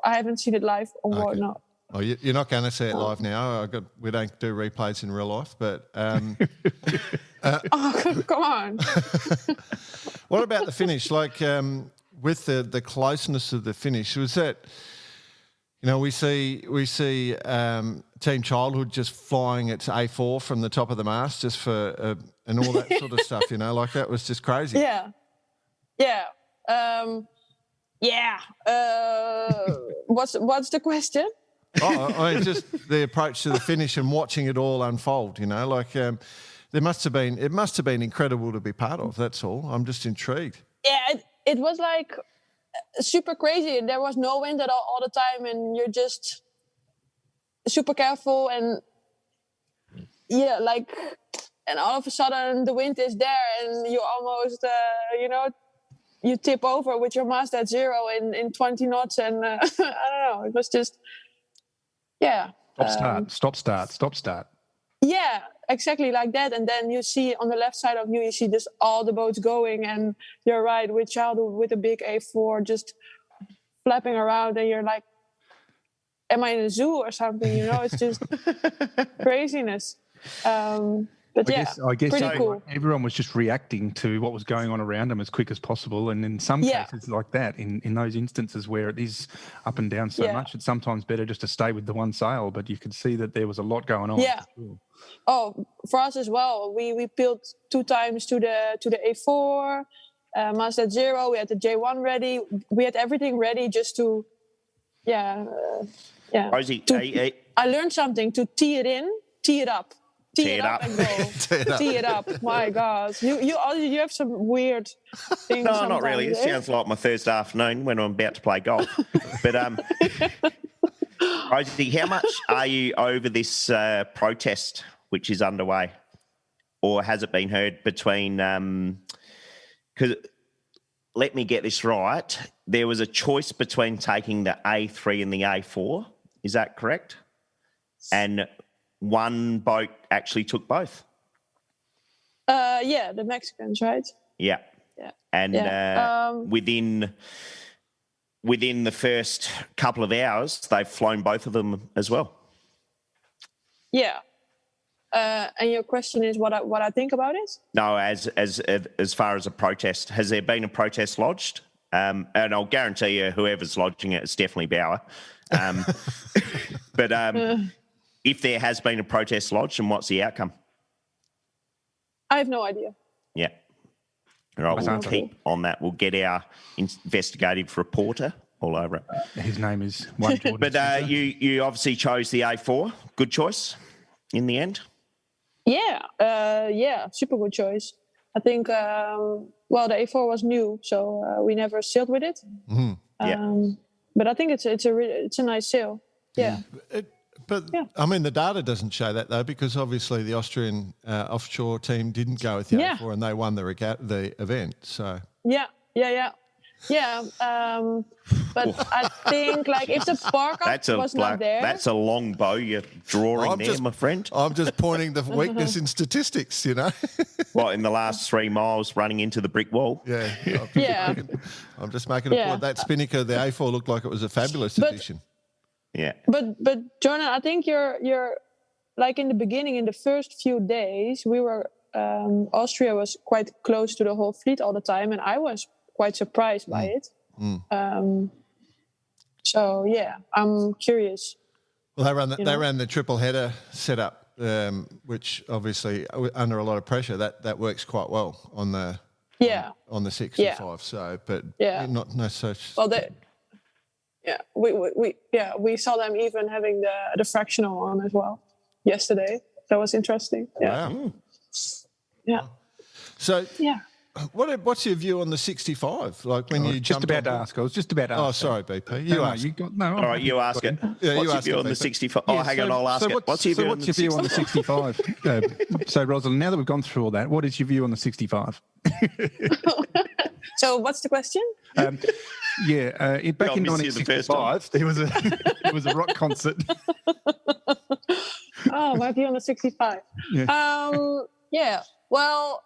haven't seen it live on board. No. Oh, you're not going to see it live now. We don't do replays in real life, but oh, come on. What about the finish? Like with the closeness of the finish, was that? You know, we see Team Childhood just flying its A4 from the top of the mast just for and all that sort of stuff. You know, like that was just crazy. Yeah. What's the question? I mean, just the approach to the finish and watching it all unfold. You know, like it must have been incredible to be part of. That's all. I'm just intrigued. Yeah, it was like super crazy. There was no wind at all the time, and you're just super careful. And yeah, like, and all of a sudden the wind is there, and you almost, you tip over with your mast at 0 in 20 knots, and I don't know. It was just, yeah. Stop start. Yeah, exactly like that. And then you see on the left side of you see just all the boats going, and you're right with Childhood with a big A4 just flapping around, and you're like, am I in a zoo or something? You know, it's just craziness. But I guess pretty cool. Everyone was just reacting to what was going on around them as quick as possible. And in some cases like that, in those instances where it is up and down so much, it's sometimes better just to stay with the one sail. But you could see that there was a lot going on. Yeah. Sure. Oh, for us as well. We built 2 times to the A4, mast at 0. We had the J1 ready. We had everything ready just to, Rosie, I learned something to tee it in, tee it up. Tee it up and go. Tee it up. My God. You have some weird things. No, not really. It sounds like my Thursday afternoon when I'm about to play golf. But Rosie, how much are you over this protest which is underway? Or has it been heard between... Because let me get this right. There was a choice between taking the A3 and the A4. Is that correct? And one boat actually took both. The Mexicans, right? Yeah. And within the first couple of hours, they've flown both of them as well. Yeah. And your question is what I think about it? No, as far as a protest, has there been a protest lodged? And I'll guarantee you, whoever's lodging it, it's definitely Bauer. But if there has been a protest lodged, and what's the outcome? I have no idea. Yeah. All right, we'll keep on that. We'll get our investigative reporter all over it. His name is One Jordan. But you obviously chose the A4. Good choice in the end? Yeah, super good choice. I think, the A4 was new, so we never sailed with it. Mm-hmm. But I think it's a nice sail. Yeah. I mean, the data doesn't show that though, because obviously the Austrian offshore team didn't go with the A4 and they won the event. So but I think like if the backup was not there, that's a long bow you're drawing my friend. I'm just pointing the weakness in statistics, you know. Well, in the last 3 miles running into the brick wall. I'm just making a point. That Spinnaker, the A4 looked like it was a fabulous addition. Yeah. But Jordan, I think you're like in the beginning, in the first few days, we were Austria was quite close to the whole fleet all the time, and I was quite surprised by it. So yeah, I'm curious. Well, they ran the triple header setup, which obviously under a lot of pressure that works quite well on the on the 65. Yeah. So, but not no such. Well, we saw them even having the fractional on as well yesterday. That was interesting. Yeah. Wow. Yeah. So yeah. What's your view on the 65? Like when you just about to ask. I was just about to ask. Oh, sorry, BP. You asked. All right, you ask it. Yeah, what's you your view on the 65? Oh, hang on, I'll ask it. What's your view on the 65? So, Rosalin, now that we've gone through all that, what is your view on the 65? So, what's the question? Back in 1965, there was a rock concert. Oh, my view on the 65. Yeah. Well,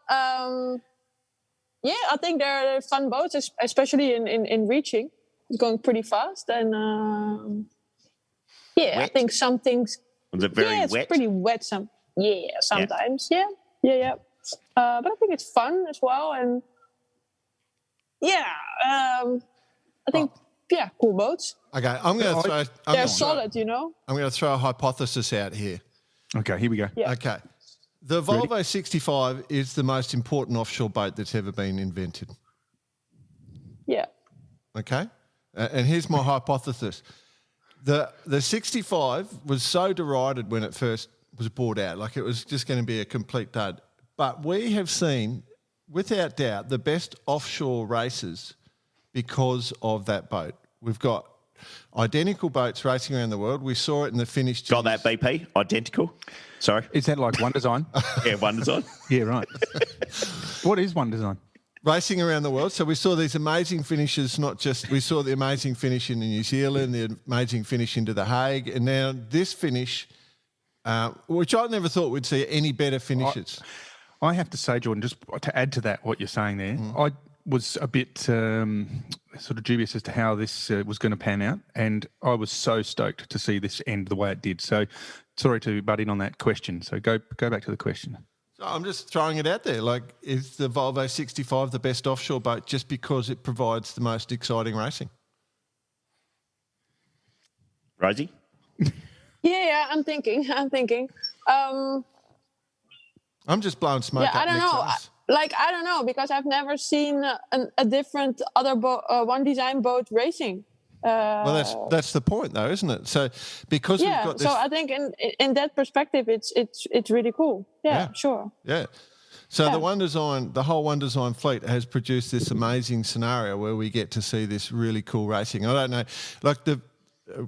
I think they're fun boats, especially in reaching. It's going pretty fast, and wet? I think some things. Was it very it's wet? pretty wet. Sometimes. Yeah. But I think it's fun as well, and I think cool boats. Okay, I'm going to throw. They're solid, you know. I'm going to throw a hypothesis out here. Okay, here we go. Yeah. Okay. The Volvo 65 is the most important offshore boat that's ever been invented. Yeah. Okay? And here's my hypothesis. The 65 was so derided when it first was brought out, like it was just going to be a complete dud. But we have seen, without doubt, the best offshore races because of that boat. We've got identical boats racing around the world. We saw it in the Finnish. Got that, BP? Identical? Sorry. Is that like One Design? Yeah, One Design. Yeah, right. What is One Design? Racing around the world. So we saw these amazing finishes, we saw the amazing finish in New Zealand, the amazing finish into The Hague, and now this finish, which I never thought we'd see any better finishes. I have to say, Jordan, just to add to that, what you're saying there, I was a bit sort of dubious as to how this was going to pan out, and I was so stoked to see this end the way it did. So sorry to butt in on that question. So go back to the question. So I'm just throwing it out there. Like, is the Volvo 65 the best offshore boat just because it provides the most exciting racing? Rosie? Yeah, I'm thinking. I'm just blowing smoke up I don't Nick's know. ass. I don't know, because I've never seen a different other one design boat racing. Well, that's the point, though, isn't it? So because we've got this, so I think in that perspective, it's really cool. Yeah, sure. Yeah. So the whole One Design fleet has produced this amazing scenario where we get to see this really cool racing. I don't know, like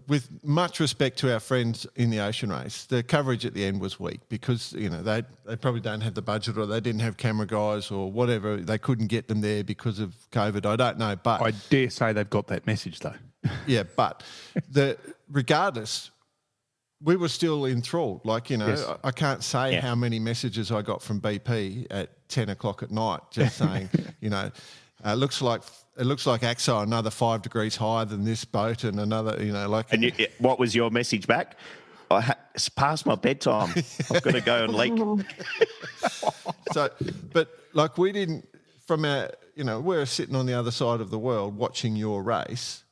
with much respect to our friends in the ocean race, the coverage at the end was weak because, they probably don't have the budget, or they didn't have camera guys or whatever. They couldn't get them there because of COVID. I don't know, but I dare say they've got that message though. Yeah, but regardless, we were still enthralled. Like, Yes. I can't say how many messages I got from BP at 10 o'clock at night just saying, it looks like Akzo another 5 degrees higher than this boat, and another, And what was your message back? It's past my bedtime. I've got to go and leak. So, but like we didn't, from our, we're sitting on the other side of the world watching your race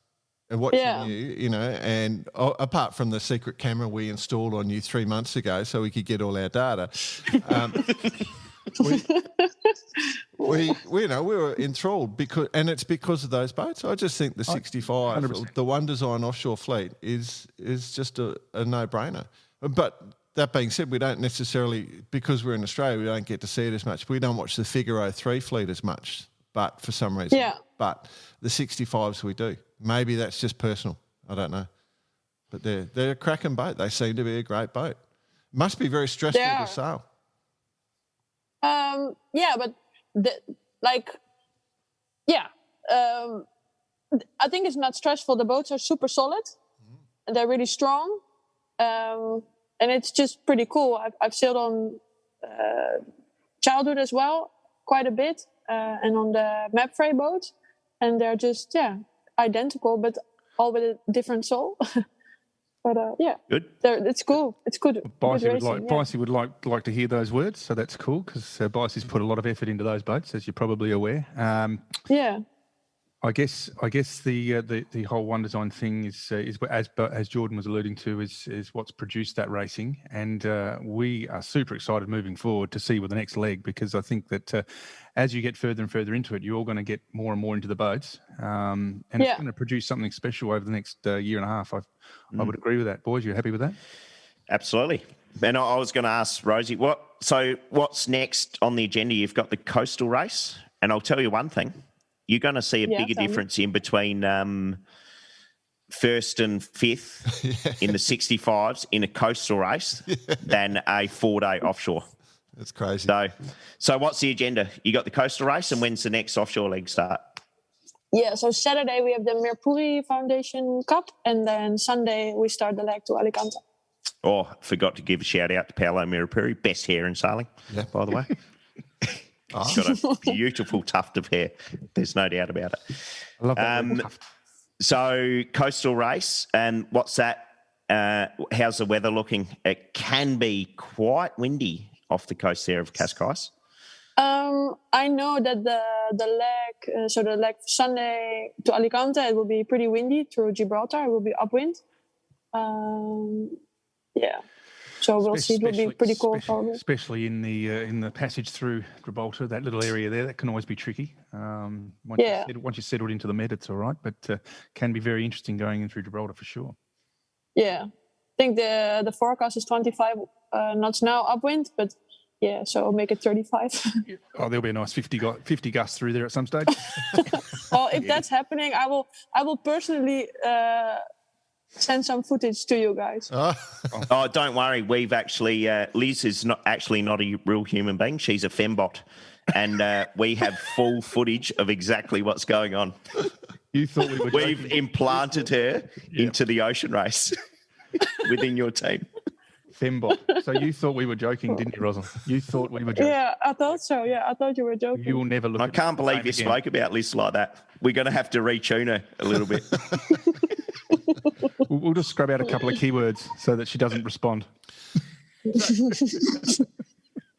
and watching you, and apart from the secret camera we installed on you 3 months ago so we could get all our data, we were enthralled because of those boats. I just think the 65, 100%. the One Design offshore fleet is just a no-brainer. But that being said, we don't necessarily, because we're in Australia, we don't get to see it as much. We don't watch the Figaro 3 fleet as much, but for some reason. Yeah. But the 65s we do. Maybe that's just personal. I don't know. But they're a cracking boat. They seem to be a great boat. Must be very stressful to sail. But I think it's not stressful. The boats are super solid, and they're really strong, and it's just pretty cool. I've sailed on Childhood as well, quite a bit, and on the Mapfre boat, and they're just identical, but all with a different soul. But yeah, Good. it's cool. It's good. Bicey good would racing, Bicey would like to hear those words, so that's cool because Bicey's put a lot of effort into those boats, as you're probably aware. Yeah. I guess the whole one design thing is as Jordan was alluding to is what's produced that racing, and we are super excited moving forward to see with the next leg, because I think that as you get further and further into it, you're all going to get more and more into the boats, and it's going to produce something special over the next year and a half. I would agree with that, boys. You happy with that? Absolutely. And I was going to ask Rosie, what's next on the agenda? You've got the coastal race, and I'll tell you one thing. You're going to see a bigger difference in between first and fifth in the 65s in a coastal race than a 4-day offshore. That's crazy. So what's the agenda? You got the coastal race, and when's the next offshore leg start? Yeah, so Saturday we have the Merpuri Foundation Cup, and then Sunday we start the leg to Alicante. Oh, forgot to give a shout out to Paolo Merpuri, best hair in sailing, by the way. He's got a beautiful tuft of hair. There's no doubt about it. I love that tuft. So coastal race, and what's that? How's the weather looking? It can be quite windy off the coast there of Cascais. I know that the leg Sunday to Alicante, it will be pretty windy through Gibraltar. It will be upwind. Yeah. So we'll see. It will be pretty cool, probably. Especially in the passage through Gibraltar, that little area there, that can always be tricky. Once you're settled into the Med, it's all right, but can be very interesting going in through Gibraltar for sure. Yeah, I think the forecast is 25 knots now upwind, but yeah, so I'll make it 35. Oh, there'll be a nice 50 gusts through there at some stage. Well, if that's happening, I will personally send some footage to you guys. Oh, don't worry. We've actually Liz is not a real human being. She's a fembot, and we have full footage of exactly what's going on. You thought we've implanted her into the ocean race within your team. Fembot. So you thought we were joking, didn't you, Rosalin? You thought we were joking. Yeah, I thought so. Yeah, I thought you were joking. You will never look. I can't believe you spoke about Liz like that. We're going to have to retune her a little bit. We'll just scrub out a couple of keywords so that she doesn't respond.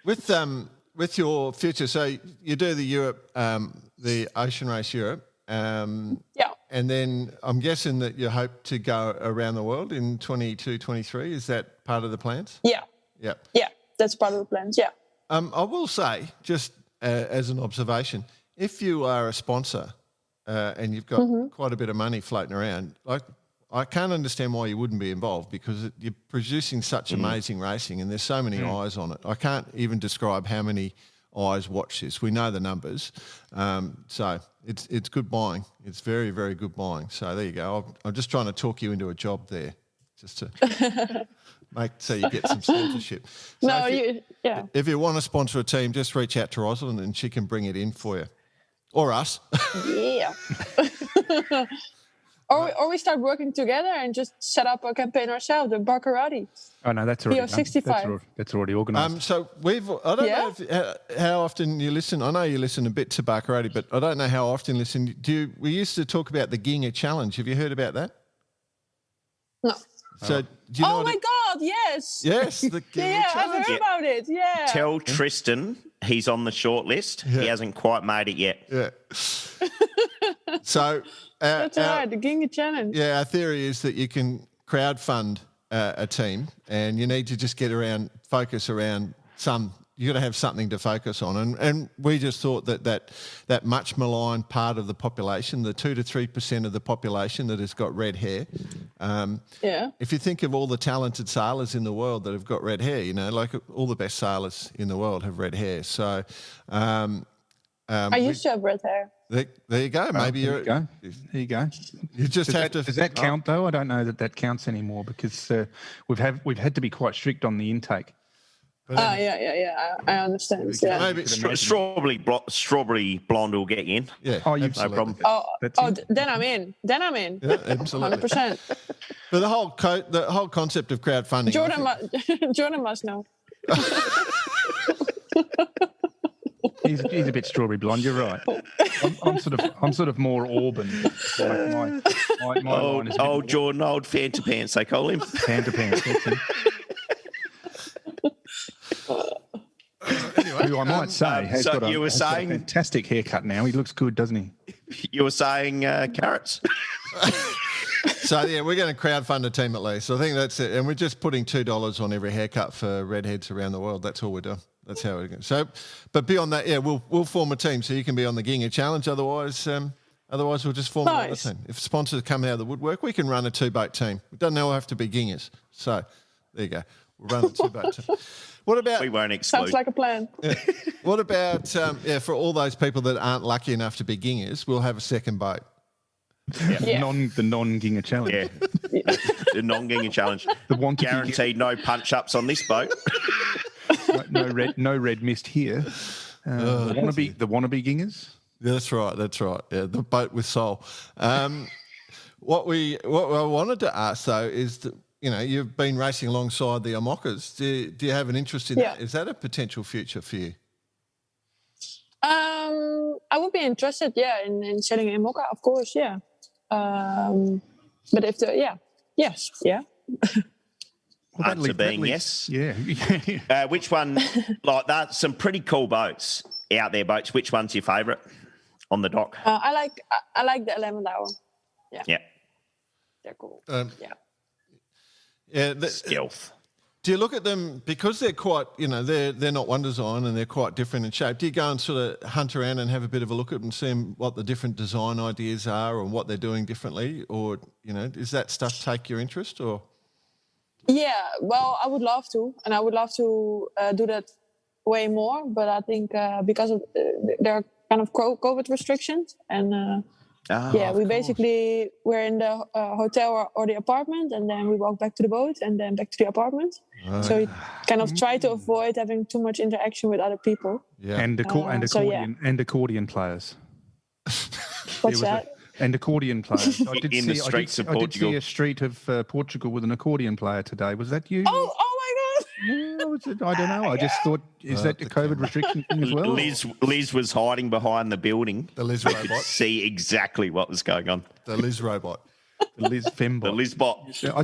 With your future, so you do the Europe, the Ocean Race Europe, and then I'm guessing that you hope to go around the world in 22, 23. Is that part of the plans? Yeah. Yeah. Yeah, that's part of the plans. Yeah. I will say, just as an observation, if you are a sponsor and you've got quite a bit of money floating around, I can't understand why you wouldn't be involved, because you're producing such amazing racing and there's so many eyes on it. I can't even describe how many eyes watch this. We know the numbers. So it's good buying. It's very, very good buying. So there you go. I'm just trying to talk you into a job there, just to so you get some sponsorship. So if you want to sponsor a team, just reach out to Rosalin and she can bring it in for you. Or us. Yeah. Or we start working together and just set up a campaign ourselves, the Baccarati. Oh no, that's already done. 65. That's already organised. So I don't know how often you listen. I know you listen a bit to Baccarati, but I don't know how often you listen. We used to talk about the Ginga Challenge. Have you heard about that? No. So do you know my God, yes. Yes, the Ginga Challenge. I've heard about it. Yeah. Tell Tristan he's on the short list. Yeah. He hasn't quite made it yet. Yeah. So that's right, the Ginga Challenge. Yeah, our theory is that you can crowdfund a team, and you need to just focus around you got to have something to focus on, and we just thought that much maligned part of the population, the 2 to 3% of the population that has got red hair. If you think of all the talented sailors in the world that have got red hair, like all the best sailors in the world have red hair. So I used to have red hair. There you go. Maybe there you go. You just have to. Does that count though? I don't know that counts anymore, because we've had to be quite strict on the intake. Yeah. I understand. Yeah. Maybe strawberry blonde will get you in. Yeah. Oh, no problem. Then I'm in. Yeah, absolutely. 100%. But the whole concept of crowdfunding. Jordan must know. He's a bit strawberry blonde. You're right. I'm sort of more auburn. Like my line is a bit Old Jordan, old Fanta Pants, they call him. Fanta Pants. That's him. Who I might say has so got you were has got a saying- fantastic haircut now. He looks good, doesn't he? You were saying carrots. So, yeah, we're going to crowdfund a team at least. I think that's it. And we're just putting $2 on every haircut for redheads around the world. That's all we're doing. That's how we're going. So, but beyond that, yeah, we'll form a team so you can be on the Ginga Challenge. Otherwise we'll just form another team. If sponsors come out of the woodwork, we can run a 2-boat team. It doesn't all have to be Gingas. So, there you go. We'll run a 2-boat team. What about... We won't exclude. Sounds like a plan. What about, for all those people that aren't lucky enough to be Gingas, we'll have a second boat. Yeah. The non-Ginga challenge. Yeah. The non-Ginga challenge. The want to be- Guaranteed no punch-ups on this boat. no red mist here. The wannabe Gingers. Yeah, that's right. Yeah, the boat with soul. What I wanted to ask though is that, you've been racing alongside the Amokas. Do you have an interest in that? Is that a potential future for you? I would be interested, in selling a Mocha, of course, yeah. But if yes. Answer being yes. Yeah. Which one? Like that, some pretty cool boats out there. Boats. Which one's your favourite on the dock? I like the 11th hour. Yeah. They're cool. Stealth. Do you look at them because they're quite, they're not one design and they're quite different in shape? Do you go and sort of hunt around and have a bit of a look at them and see what the different design ideas are and what they're doing differently? Or, does that stuff take your interest or? Yeah, well, I would love to. And I would love to do that way more. But I think because of there are kind of COVID restrictions and we're in the hotel or the apartment and then we walk back to the boat and then back to the apartment. So we kind of try to avoid having too much interaction with other people. Yeah. And accordion players. What's that? And accordion players. I did In the streets of I did Portugal. see a street of Portugal with an accordion player today. Was that you? Oh my God! Yeah, was it? I don't know. I just thought, is that a COVID restriction thing as well? Liz was hiding behind the building. The Liz Could robot. see exactly what was going on. The Liz robot. The Liz Fembot. The Lizbot. Yeah,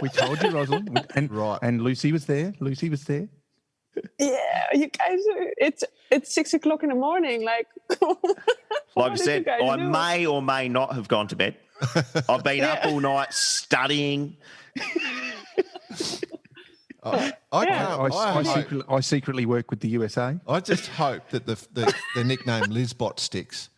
we told you, Rosalind. And Lucy was there. Yeah, you guys, it's 6 o'clock in the morning. Like Like I said, I may or may not have gone to bed. I've been up all night studying. I secretly work with the USA. I just hope that the nickname Lizbot sticks.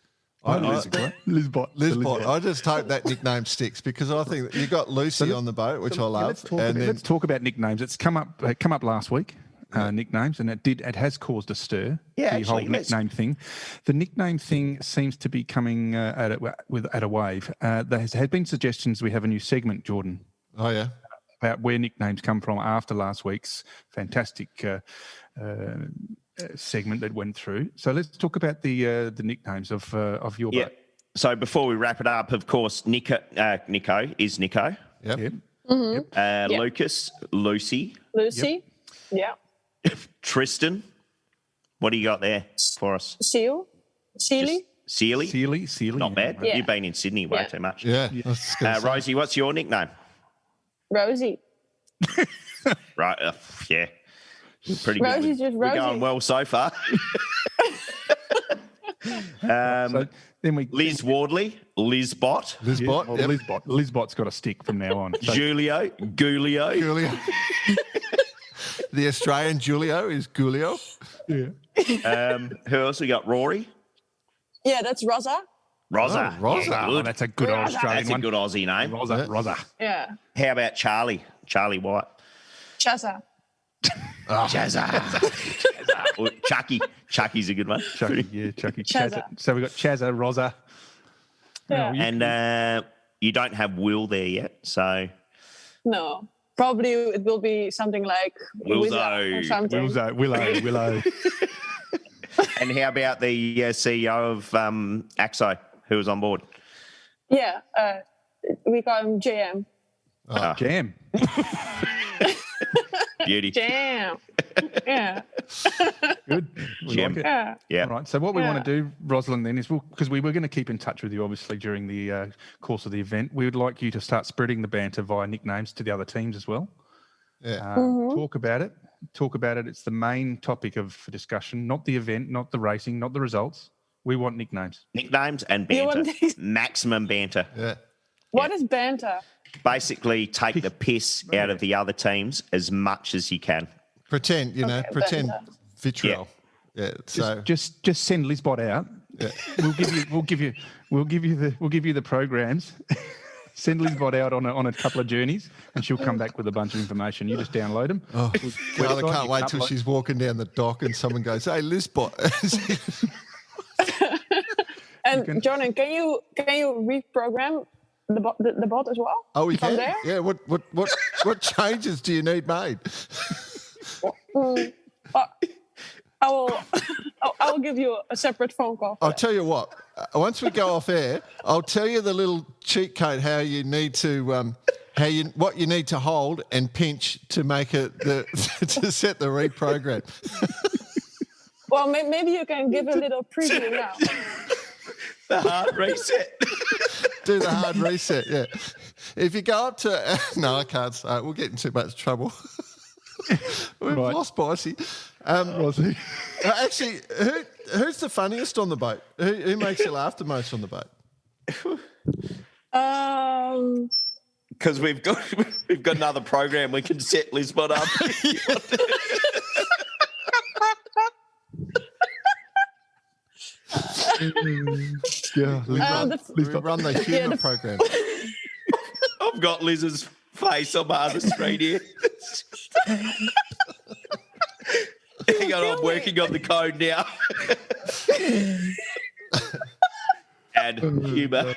Lizbot. I just hope that nickname sticks because I think that you got Lucy on the boat, which I love. Let's talk about nicknames. It's come up last week. Nicknames, and it has caused a stir. Yeah, the whole nickname thing. The nickname thing seems to be coming at a wave. There has been suggestions we have a new segment, Jordan. Oh yeah. About where nicknames come from after last week's fantastic segment that went through. So let's talk about the nicknames of your boat. So before we wrap it up, of course, Nico is Nico. Yep. Mm-hmm. Lucas, Lucy. Yeah. Tristan, what do you got there for us? Sealy. Sealy. Not bad. Yeah. You've been in Sydney way too much. Yeah. Rosie, what's your nickname? Rosie. Right. Yeah. Pretty Rosie's good. just We're Rosie. going well so far. So then Liz Wardley, Lizbot, Lizbot. Yep. Lizbot's got a stick from now on. So Julio, Gulio. Julio. The Australian Julio is Gulio. yeah. Who else we got? Rory? Yeah, that's Rosa. Rosa. Oh, Rosa. Yeah, Oh, good. that's a good old Australian That's a one. good Aussie name. Rosa. Yeah. How about Charlie? Charlie White. Chaza. Chazza. Or Chucky. Chucky's a good one. Chucky. Chazza. So we've got Chazza, Rosa. Yeah. And you don't have Will there yet, so No. Probably it will be something like Wilzo. or something. Willow. And how about the CEO of Akzo, who was on board? Yeah. We call him JM. Jam. Beauty. Jam. Yeah. Good. We Gem. like it. Yeah. Yeah. All right. So what we want to do, Rosalin, then is because we were going to keep in touch with you, obviously, during the course of the event. We would like you to start spreading the banter via nicknames to the other teams as well. Yeah. Talk about it. Talk about it. It's the main topic for discussion, not the event, not the racing, not the results. We want nicknames. Nicknames and You banter. want- Maximum banter. Yeah. What is banter? Basically, take the piss out of the other teams as much as you can. Pretend, Okay, pretend banter. vitriol. Yeah. So Just send Lisbot out. Yeah. We'll give you the programs. Send Lisbot out on a couple of journeys, and she'll come back with a bunch of information. You just download them. God, I can't wait till she's walking down the dock and someone goes, "Hey, Lisbot." And Jordan, can you reprogram the bot as well? Oh, we From can. there? Yeah. What changes do you need made? I will give you a separate phone call. for I'll that. tell you what. Once we go off air, I'll tell you the little cheat code how you need to what you need to hold and pinch to make it to set the reprogram. Well, maybe you can give a little preview now. The hard reset. Do the hard reset. Yeah. If you go up to no, I can't say it. We'll get in too much trouble. We've Right. lost Bossy. Rosie. Actually, who's the funniest on the boat? Who makes you laugh the most on the boat? Because we've got another program we can set Lisbon up. Yeah. We run the humour the- program. I've got Liz's face on my other screen here. Hang on, I'm working on the code now. Add humour.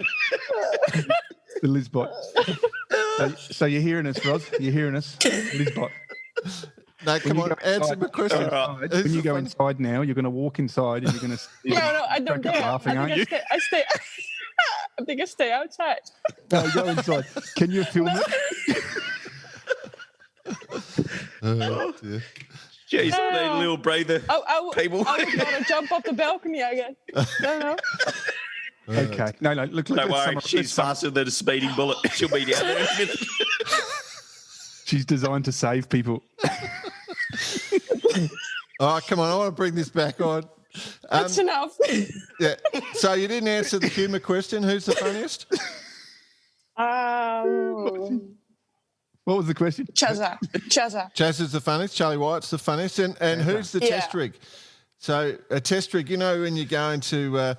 The Lisbot. So you're hearing us, Ros? You're hearing us? Lisbot. No, come you on, go answer inside- my question. All right. When you go inside now, you're going to walk inside and you're going to. No, I don't crack up dare. laughing, aren't you? I stay. I think I stay outside. No, go inside. Can you film it? Oh, dear. Jeez, I need a little breather. People. I would want to jump off the balcony again. No. Okay. No. Look. Don't let's worry, sum up- she's let's sum- faster than a speeding bullet. She'll be down there in a minute. She's designed to save people. Oh, come on, I want to bring this back on. That's enough. Yeah. So you didn't answer the humour question. Who's the funniest? What was the question? Chaza. Chaz is the funniest. Charlie White's the funniest. And who's the test rig? So a test rig, when you're going to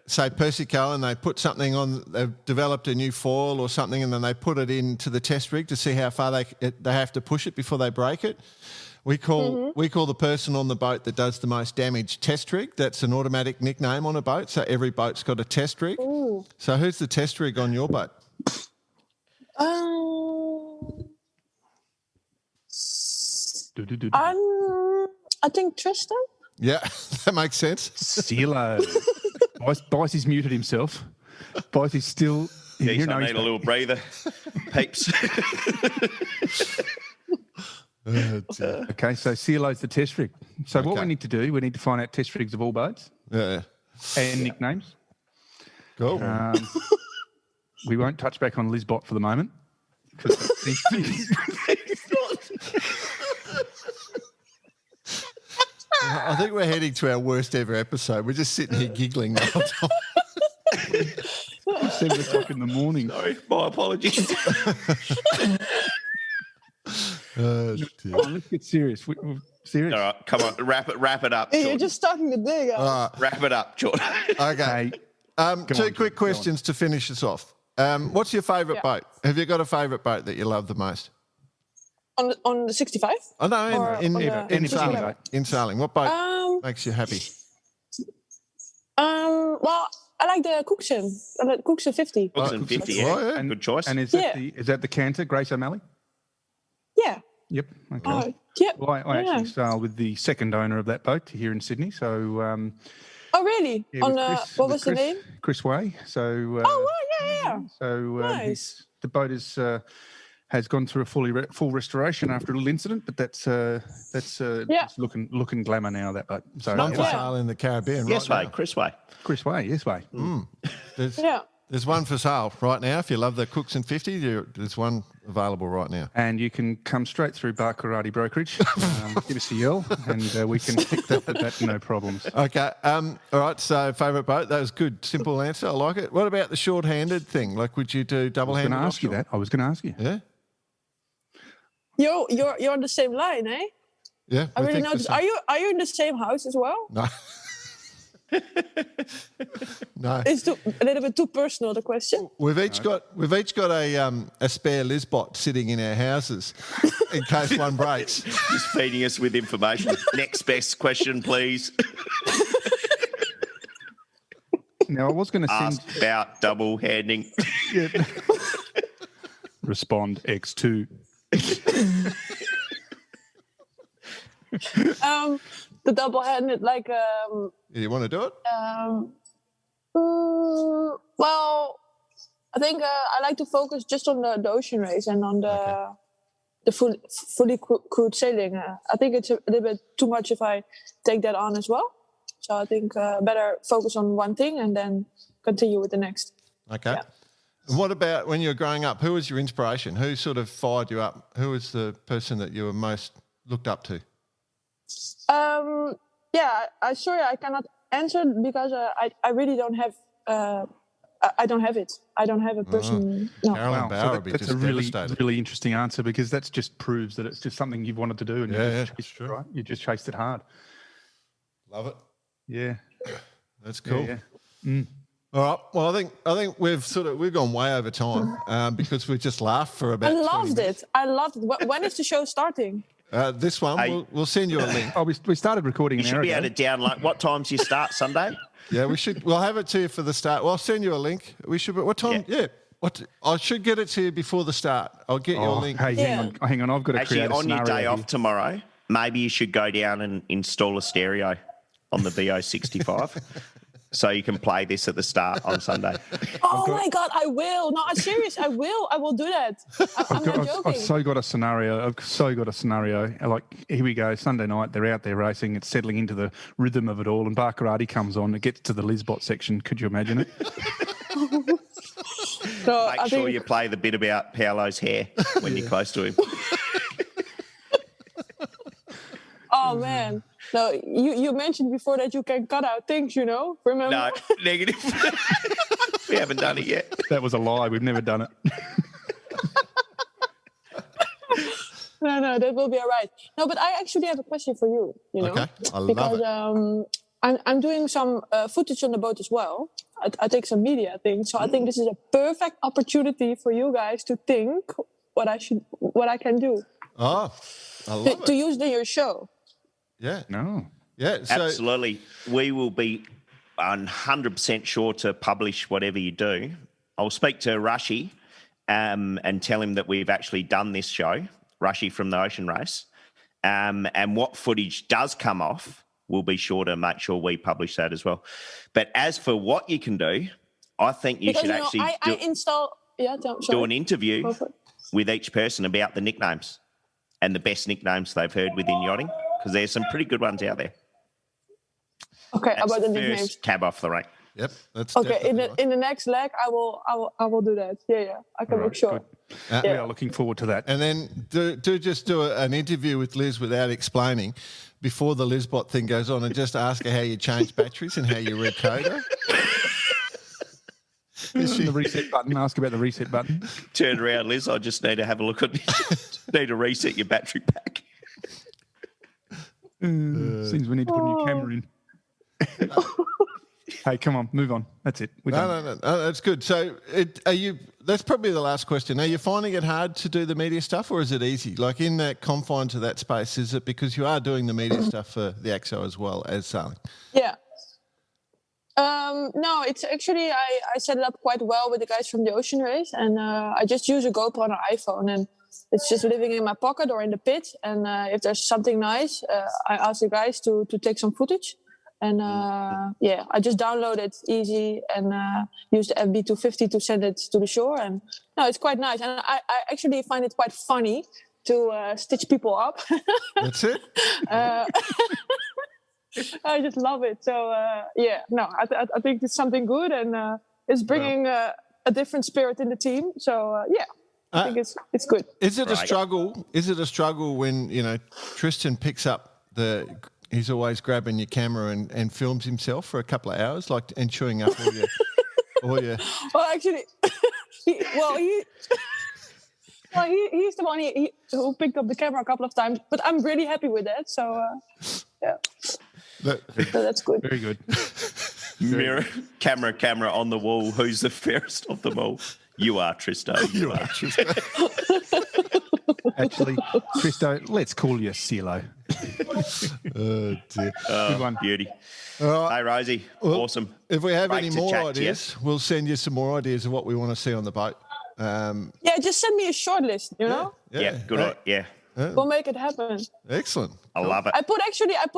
say Persico and they put something on, they've developed a new foil or something, and then they put it into the test rig to see how far they have to push it before they break it. We call the person on the boat that does the most damage test rig. That's an automatic nickname on a boat. So every boat's got a test rig. Ooh. So who's the test rig on your boat? I think Tristan. Yeah, that makes sense. CeeLo. Bicey's muted himself. Bicey's still. Jeez, I need a little breather. Peeps. Okay, so CeeLo's the test rig. So what Okay. we need to do, we need to find out test rigs of all boats Yeah. and nicknames. Cool. We won't touch back on Lisbot for the moment. 'Cause that seems to be- I think we're heading to our worst ever episode. We're just sitting here giggling the whole time. 7 o'clock in the morning. Sorry, my apologies. Oh, dear. Come on, let's get serious. We're serious. All right, come on, wrap it up, Hey, Jordan. you're just starting the day, guys. Wrap it up, Jordan. Okay. Hey, Two on, quick go on. questions to finish us off. What's your favourite boat? Have you got a favourite boat that you love the most? On the 65? Oh, no, Or in on any sailing. boat. In sailing. What boat Um, makes you happy? well, I like the Cookson. I like Cookson 50. Books and 50, yeah. Oh, yeah. Good choice. And is that the canter, Grace O'Malley? Yeah. Yep. Okay. Yeah. Well, I Yeah. actually sailed with the second owner of that boat here in Sydney. So Oh, really? yeah, On with Chris- what with was the Chris- name? Chris Way. So Oh, wow, yeah. so Nice. the boat is has gone through a full restoration after a little incident, but that's it's looking glamour now. That boat. So One for sale in the Caribbean Yes, right way, now. Chris Way. Yes, way. There's one for sale right now. If you love the Cooks and 50, there's one available right now. And you can come straight through Barkarati Brokerage, give us a yell, and we can pick that no problems. Okay. All right. So, favourite boat. That was good. Simple answer. I like it. What about the short-handed thing? Like, would you do double-handed? I was going to ask you. Yeah. You're on the same line, eh? Yeah. I really noticed. Are you in the same house as well? No. No. It's a little bit too personal, the question. We've each got a spare Lisbot sitting in our houses in case one breaks. Just feeding us with information. Next best question, please. Now, I was going to Ask about double handing. Respond X2. The double-handed, like. You want to do it? Well, I think I like to focus just on the ocean race and on the fully crewed sailing. I think it's a little bit too much if I take that on as well. So I think better focus on one thing and then continue with the next. Okay. Yeah. And what about when you were growing up? Who was your inspiration? Who sort of fired you up? Who was the person that you were most looked up to? I cannot answer because I really don't have. I don't have it. I don't have a person. No. Caroline Bauer would be that's just a really, devastated. really interesting answer because that just proves that it's just something you've wanted to do and that's true. right? You just chased it hard. Love it. Yeah, That's cool. Yeah. All right. Well, I think we've gone way over time because we just laughed for about. I loved 20 minutes. it. I loved it. When is the show starting? This one, we'll send you a link. Oh, we started recording You an should hour be ago. able to download. What times you start Sunday? Yeah, we should. We'll have it to you for the start. Well, I'll send you a link. We should. What time? Yeah. I should get it to you before the start. I'll get you a link. Hey, hang on. I've got to Actually, create a on your scenario day here. off tomorrow, maybe you should go down and install a stereo on the VO65 so you can play this at the start on Sunday. Oh my God, I will. No, I'm serious. I will. I will do that. I'm not joking. I've so got a scenario. Like, here we go. Sunday night, they're out there racing. It's settling into the rhythm of it all. And Barkarati comes on. It gets to the Lisbot section. Could you imagine it? So Make sure you play the bit about Paolo's hair when you're close to him. Oh man. No, you mentioned before that you can cut out things, remember? No, negative. We haven't done it yet. That was a lie. We've never done it. No, that will be all right. No, but I actually have a question for you, Okay, I love because I'm doing some footage on the boat as well. I take some media things, so I think this is a perfect opportunity for you guys to think what I can do Oh, I love it. to use in your show. Yeah. No. Yeah. So, Absolutely. We will be 100% sure to publish whatever you do. I'll speak to Rushy and tell him that we've actually done this show, Rushy from the Ocean Race, and what footage does come off, we'll be sure to make sure we publish that as well. But as for what you can do, I think you Because should actually I install. Yeah, do an interview Go for it. with each person about the nicknames and the best nicknames they've heard within yachting, because there's some pretty good ones out there. Okay, That's about the the nicknames. first cab off the rank. yep. That's Okay, definitely right. in the next leg, I will do that. Yeah, I can make sure. We are looking forward to that. And then do an interview with Liz without explaining before the Lisbot thing goes on, and just ask her how you change batteries and how you recode her. The reset button. Ask about the reset button. Turn around, Liz. I just need to have a look at need to reset your battery pack. Seems we need to put a new camera in. Hey, come on, move on. That's it. We're done. No, that's good. So, that's probably the last question. Are you finding it hard to do the media stuff, or is it easy? Like, in that confines of that space, is it because you are doing the media stuff for the Akzo as well as sailing? Yeah. No, it's actually I set it up quite well with the guys from the Ocean Race, and I just use a GoPro on an iPhone, and it's just living in my pocket or in the pit. And if there's something nice, I ask the guys to take some footage. And I just download it easy and use the FB250 to send it to the shore. And no, it's quite nice. And I actually find it quite funny to stitch people up. That's it. I just love it. So I think it's something good, and it's bringing a different spirit in the team. So I think it's good. Is it a struggle? Is it a struggle when Tristan picks up he's always grabbing your camera and films himself for a couple of hours, and chewing up all your. Well, actually, he's the one who picked up the camera a couple of times, but I'm really happy with that. So so that's good. Very good. Mirror, camera on the wall. Who's the fairest of them all? You are, Tristo. You are, Tristan. Actually, Tristo, let's call you CeeLo. Oh, dear. Good one. Beauty. All right. Hey, Rosie. Well, awesome. If we have Great any to more chat to ideas, we'll send you some more ideas of what we want to see on the boat. Just send me a short list, know? Yeah, good. Yeah. We'll make it happen. Excellent. I love it. I put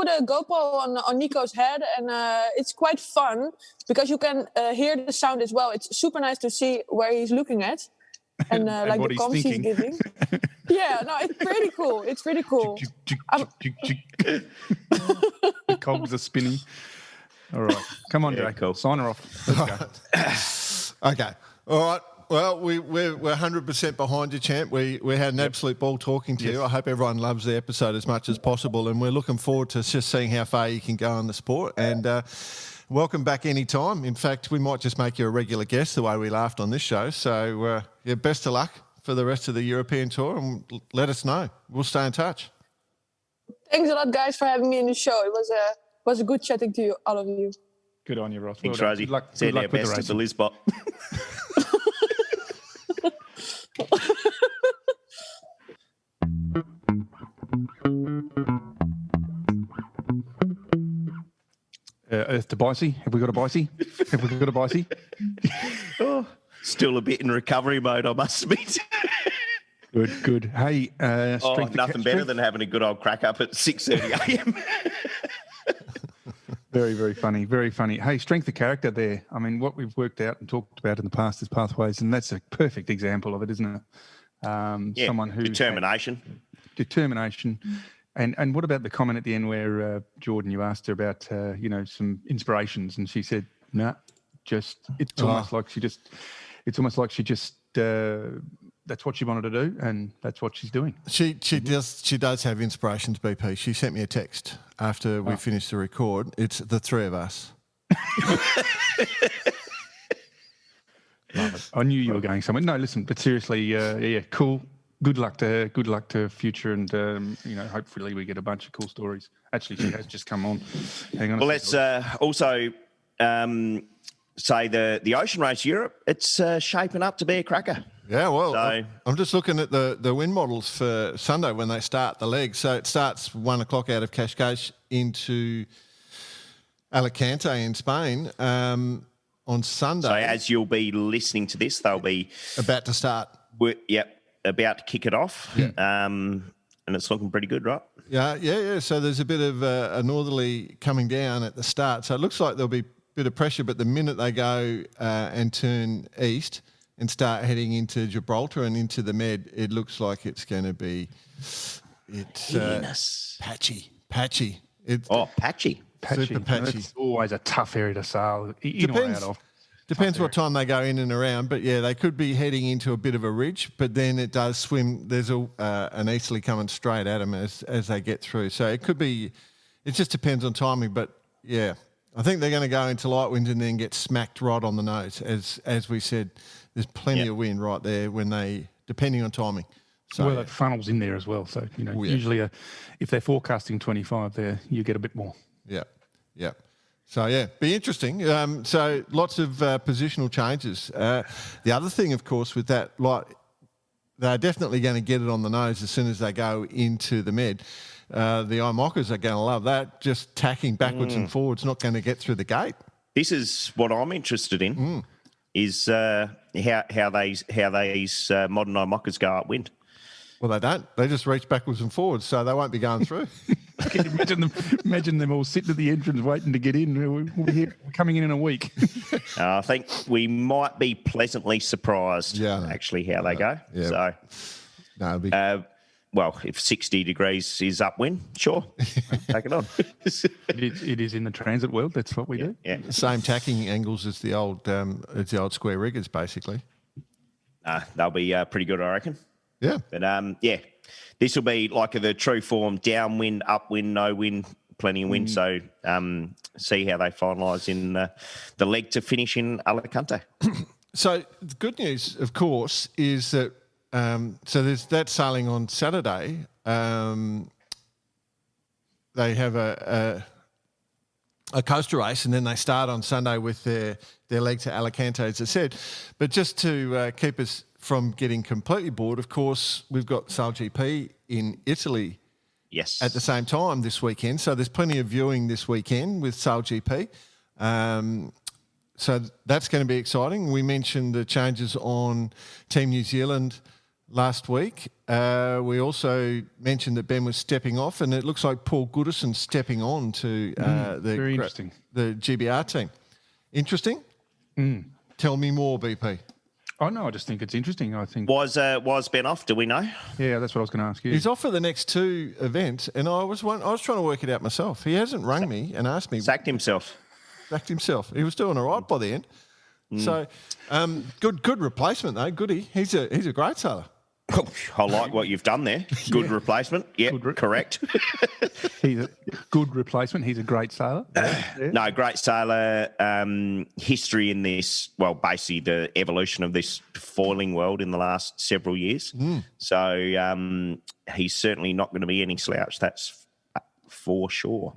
a GoPro on Nico's head, and it's quite fun because you can hear the sound as well. It's super nice to see where he's looking at and like what the he's comments he's thinking. giving. It's pretty cool. It's really cool. The cogs are spinning. All right. Come on, Jake. Cool. Sign her off. Let's go. Okay. All right. Well, we're 100% behind you, champ. We had an absolute ball talking to you. I hope everyone loves the episode as much as possible, and we're looking forward to just seeing how far you can go in the sport. And welcome back anytime. In fact, we might just make you a regular guest the way we laughed on this show. So, best of luck for the rest of the European tour, and let us know. We'll stay in touch. Thanks a lot, guys, for having me in the show. It was a good chatting to you, all of you. Good on you, Ross. Thanks, Well done. Rosie. Good luck Send our with the best to race. the Lisbon. Earth to Bicey. Have we got a Bicey? Still a bit in recovery mode, I must admit. Good. Hey, Nothing better than having a good old crack up at 6:30 a.m. Very, very funny. Very funny. Hey, strength of character there. I mean, what we've worked out and talked about in the past is pathways, and that's a perfect example of it, isn't it? Someone who determination. And what about the comment at the end where Jordan, you asked her about some inspirations, and she said, "No, it's almost like she just that's what she wanted to do, and that's what she's doing." She does have inspirations, BP. She sent me a text after we finished the record. It's the three of us. Love it. I knew you were going somewhere. No, listen, but seriously, cool. Good luck to future, and hopefully we get a bunch of cool stories. Actually, she has just come on. Hang on. Well, let's also say the Ocean Race Europe. It's shaping up to be a cracker. Yeah, well, So- I'm just looking at the wind models for Sunday when they start the leg. So it starts 1 o'clock out of Cascais into Alicante in Spain on Sunday. So as you'll be listening to this, they'll be about to start. About to kick it off. Yeah. And it's looking pretty good, right? Yeah. So there's a bit of a northerly coming down at the start. So it looks like there'll be a bit of pressure, but the minute they go and turn east and start heading into Gibraltar and into the Med, it looks like it's going to be patchy. Patchy. Super patchy. It's always a tough area to sail in or out of. Depends what time they go in and around, but yeah, they could be heading into a bit of a ridge, but then it does swim. There's an easterly coming straight at them as they get through. So it could be, it just depends on timing, but yeah, I think they're going to go into light winds and then get smacked right on the nose. As we said, there's plenty of wind right there depending on timing. So Well, that funnel's in there as well. So, usually if they're forecasting 25 there, you get a bit more. Yeah. So, be interesting. So lots of positional changes. The other thing, of course, with that, they're definitely going to get it on the nose as soon as they go into the Med. The IMOCAs are going to love that. Just tacking backwards and forwards, not going to get through the gate. This is what I'm interested in, is how these modern IMOCAs go upwind. Well, they don't. They just reach backwards and forwards, so they won't be going through. Can you imagine them all sitting at the entrance waiting to get in? We'll be here, we're coming in a week. I think we might be pleasantly surprised, actually, how they go. Yeah. So, No, it'll be... well, if 60 degrees is upwind, sure, take it on. It is in the transit world. That's what we do. Yeah. Same tacking angles as the old square riggers, basically. They'll be pretty good, I reckon. Yeah. But, this will be like the true form, downwind, upwind, no wind, plenty of wind. So see how they finalise in the leg to finish in Alicante. So the good news, of course, is that so there's that sailing on Saturday. They have a coaster race, and then they start on Sunday with their leg to Alicante, as I said. But just to keep us from getting completely bored, of course, we've got Sail GP in Italy at the same time this weekend. So there's plenty of viewing this weekend with Sail GP. So that's going to be exciting. We mentioned the changes on Team New Zealand last week. We also mentioned that Ben was stepping off, and it looks like Paul Goodison's stepping on to very interesting. The GBR team. Interesting? Tell me more, BP. Oh, no, I just think it's interesting. I think Was Ben off? Do we know? Yeah, that's what I was going to ask you. He's off for the next two events, and I was trying to work it out myself. He hasn't rung me and asked me. Sacked himself. He was doing all right by the end. So good replacement though. Goody. He's a great sailor. I like what you've done there. Good replacement. Yeah, correct. He's a good replacement. He's a great sailor. No, great sailor. History in this, well, basically the evolution of this foiling world in the last several years. So he's certainly not going to be any slouch. That's for sure.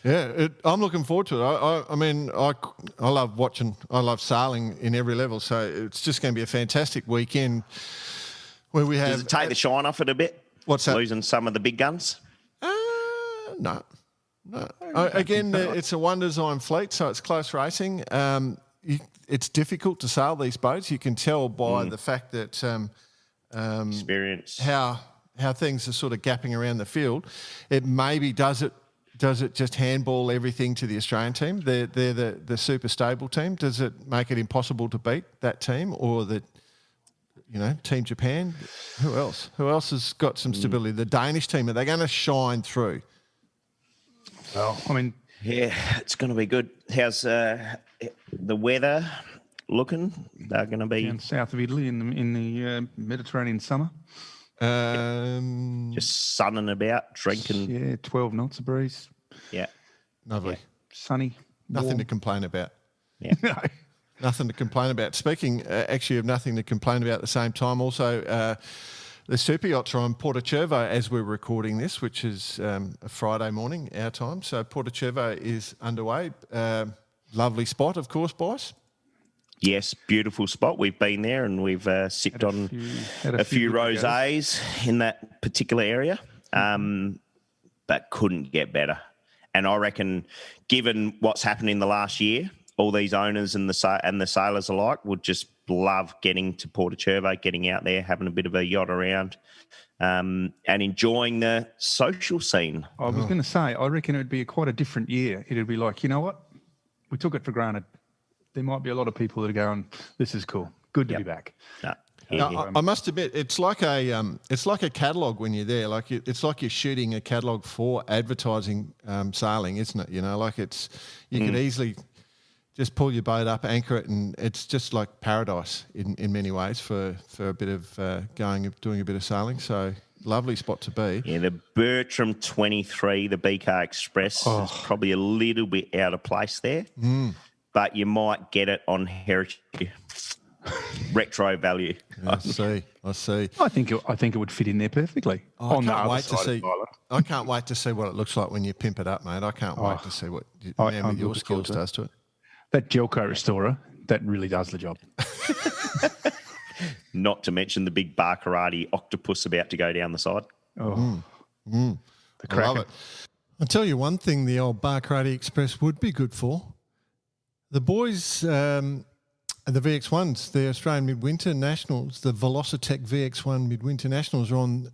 Yeah, I'm looking forward to it. I mean, I love watching. I love sailing in every level. So it's just going to be a fantastic weekend where we have. Does it take the shine off it a bit? What's that? Losing some of the big guns? No. Again, it's a one-design fleet, so it's close racing. It's difficult to sail these boats. You can tell by the fact that Experience. how things are sort of gapping around the field. It maybe does it just handball everything to the Australian team? They're the super stable team. Does it make it impossible to beat that team or Team Japan? Who else? Who else has got some stability? The Danish team, are they going to shine through? Well, I mean, yeah, it's going to be good. How's the weather looking? They're going to be down south of Italy in the Mediterranean summer. Just sunning about, drinking. Yeah, 12 knots of breeze. Yeah, Lovely. Sunny. Nothing warm. to complain about. yeah. No. Nothing to complain about. Speaking actually of nothing to complain about at the same time, also the super yachts are on Porto as we're recording this, which is a Friday morning, our time. So Porto is underway. Lovely spot, of course, boys. Yes, beautiful spot. We've been there and we've sipped on a few rosés in that particular area, but couldn't get better. And I reckon, given what's happened in the last year, all these owners and the sailors alike would just love getting to Porto, getting out there, having a bit of a yacht around, and enjoying the social scene. I was going to say, I reckon it would be quite a different year. It would be like, you know what? We took it for granted. There might be a lot of people that are going, this is cool. Good to be back. No, I must admit, it's like a catalogue when you're there. Like it's like you're shooting a catalogue for advertising sailing, isn't it? You know, like you could easily just pull your boat up, anchor it, and it's just like paradise in many ways for a bit of doing a bit of sailing. So lovely spot to be. Yeah, the Bertram 23, the BK Express, is probably a little bit out of place there. But you might get it on heritage retro value. I see. I think it would fit in there perfectly. I can't wait to see. I can't wait to see what it looks like when you pimp it up, mate. I can't wait to see what man with your skills does to it. That Gelco restorer, that really does the job. Not to mention the big Barcarati octopus about to go down the side. The I love it. I'll tell you one thing the old Barcarati Express would be good for. The boys the VX1s, the Australian Midwinter Nationals, the Velocitec VX1 Midwinter Nationals are on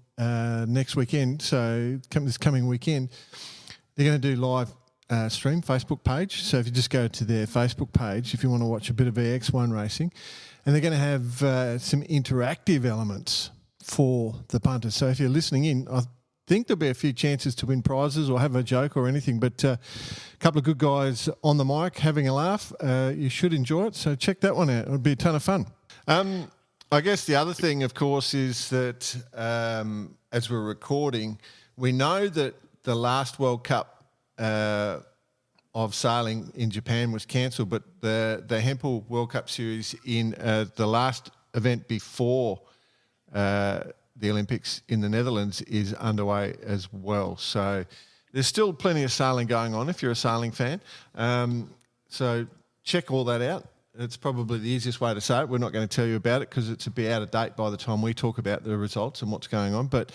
next weekend. So this coming weekend, they're going to do live stream Facebook page. So if you just go to their Facebook page, if you want to watch a bit of VX1 racing, and they're going to have some interactive elements for the punters. So if you're listening in, I think there'll be a few chances to win prizes or have a joke or anything, but a couple of good guys on the mic having a laugh. You should enjoy it, so check that one out. It'll be a ton of fun. I guess the other thing, of course, is that as we're recording, we know that the last World Cup of sailing in Japan was cancelled, but the Hempel World Cup Series in the last event before the Olympics in the Netherlands is underway as well. So there's still plenty of sailing going on if you're a sailing fan. So check all that out. It's probably the easiest way to say it. We're not going to tell you about it because it's a bit out of date by the time we talk about the results and what's going on. But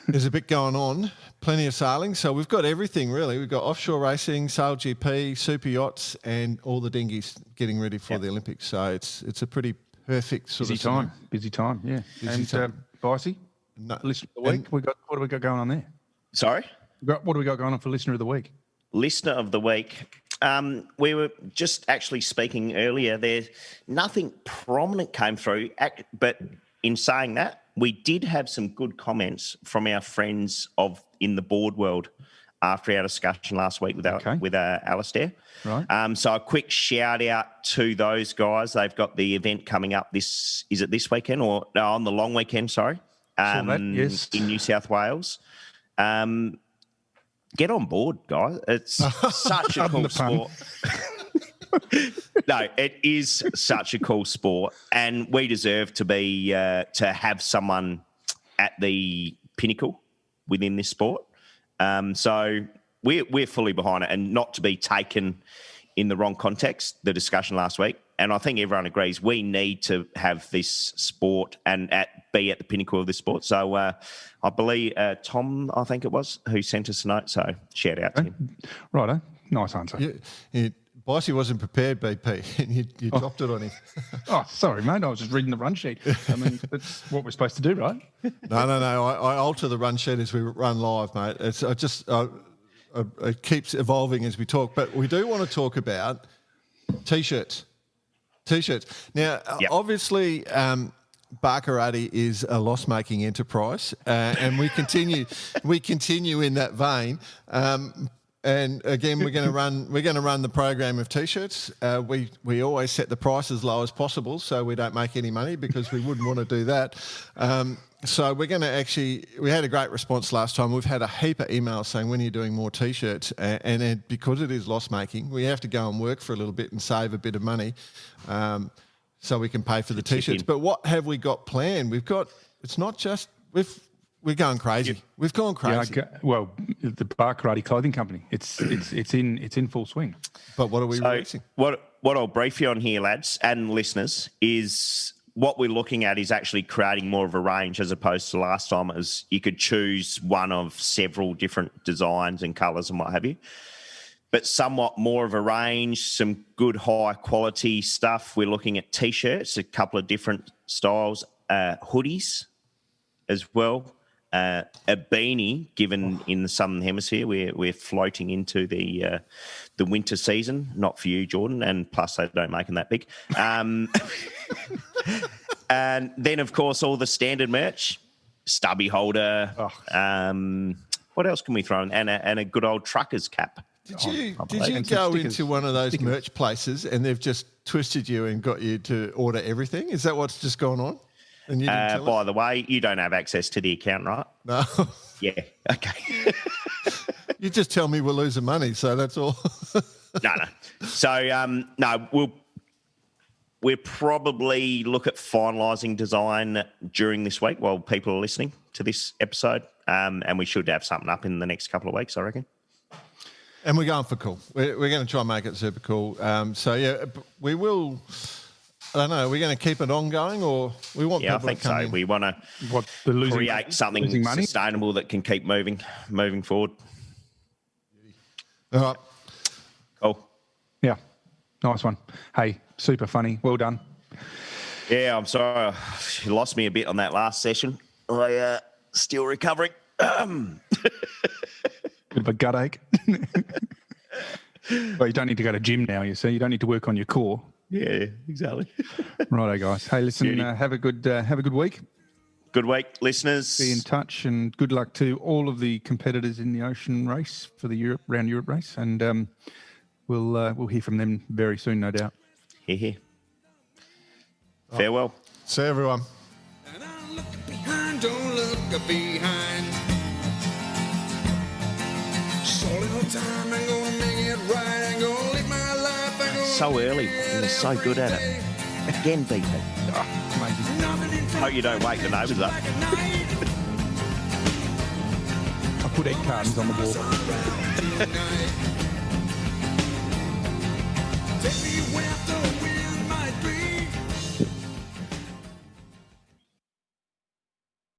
there's a bit going on, plenty of sailing. So we've got everything, really. We've got offshore racing, sail GP, super yachts, and all the dinghies getting ready for the Olympics. So it's a pretty perfect sort of time. Busy time, yeah. Busy time. Bicey, listener of the week. What do we got going on there? Sorry? What do we got going on for listener of the week? Listener of the week. We were just actually speaking earlier there. Nothing prominent came through, but in saying that, we did have some good comments from our friends in the board world after our discussion last week with Alistair. Right. So a quick shout out to those guys. They've got the event coming up is it this weekend or no, on the long weekend, sorry. Yes. In New South Wales. Get on board, guys. It's such a cool sport. No, it is such a cool sport, and we deserve to be to have someone at the pinnacle within this sport. So we're fully behind it, and not to be taken in the wrong context. The discussion last week, and I think everyone agrees we need to have this sport and be at the pinnacle of this sport. So I believe Tom, I think it was, who sent us a note. So shout out to him. Righto, nice answer. Bicey wasn't prepared, BP, and you dropped it on him. Oh, sorry, mate. I was just reading the run sheet. I mean, that's what we're supposed to do, right? No. I alter the run sheet as we run live, mate. It keeps evolving as we talk. But we do want to talk about T-shirts. Now, obviously, Barkarati is a loss-making enterprise, and we continue in that vein. And again, we're going to run the program of T-shirts. We always set the price as low as possible, so we don't make any money because we wouldn't want to do that. So we're going to we had a great response last time. We've had a heap of emails saying, when are you doing more T-shirts? And then because it is loss-making, we have to go and work for a little bit and save a bit of money so we can pay for the T-shirts. But what have we got planned? It's not just, we're going crazy. We've gone crazy. Yeah, well, the Barkarati Clothing Company, it's in full swing. But what are we releasing? What I'll brief you on here, lads and listeners, is what we're looking at is actually creating more of a range as opposed to last time. As you could choose one of several different designs and colours and what have you, but somewhat more of a range, some good high quality stuff. We're looking at T-shirts, a couple of different styles, hoodies as well. A beanie, given in the Southern Hemisphere, we're floating into the winter season. Not for you, Jordan, and plus they don't make them that big. And then, of course, all the standard merch, stubby holder. What else can we throw in? And a good old trucker's cap. Did you go into one of those merch places and they've just twisted you and got you to order everything? Is that what's just gone on? And you didn't tell us? By the way, you don't have access to the account, right? No. Yeah. Okay. You just tell me we're losing money, so that's all. No. So we'll probably look at finalising design during this week while people are listening to this episode, and we should have something up in the next couple of weeks, I reckon. And we're going for cool. We're going to try and make it super cool. We will. I don't know. Are we going to keep it ongoing, or we want? Yeah, people I think to come so. in? We want to create something sustainable that can keep moving forward. All right. Cool. Yeah. Nice one. Hey, super funny. Well done. Yeah, I'm sorry. You lost me a bit on that last session. I still recovering. Bit of a gut ache. Well, you don't need to go to gym now, you see. You don't need to work on your core. Yeah, exactly. Righto, guys. Hey, listen, have a good week. Good week, listeners. Be in touch, and good luck to all of the competitors in the ocean race for the round Europe race, and we'll hear from them very soon, no doubt. Here. Farewell. See everyone. And I look behind, don't look behind. So little time, I'm gonna make it right. I'm gonna live my life. I'm gonna So early. You're so good at it. Again, beat me. Amazing. Hope you don't wake the neighbours up. I put egg cartons on the wall.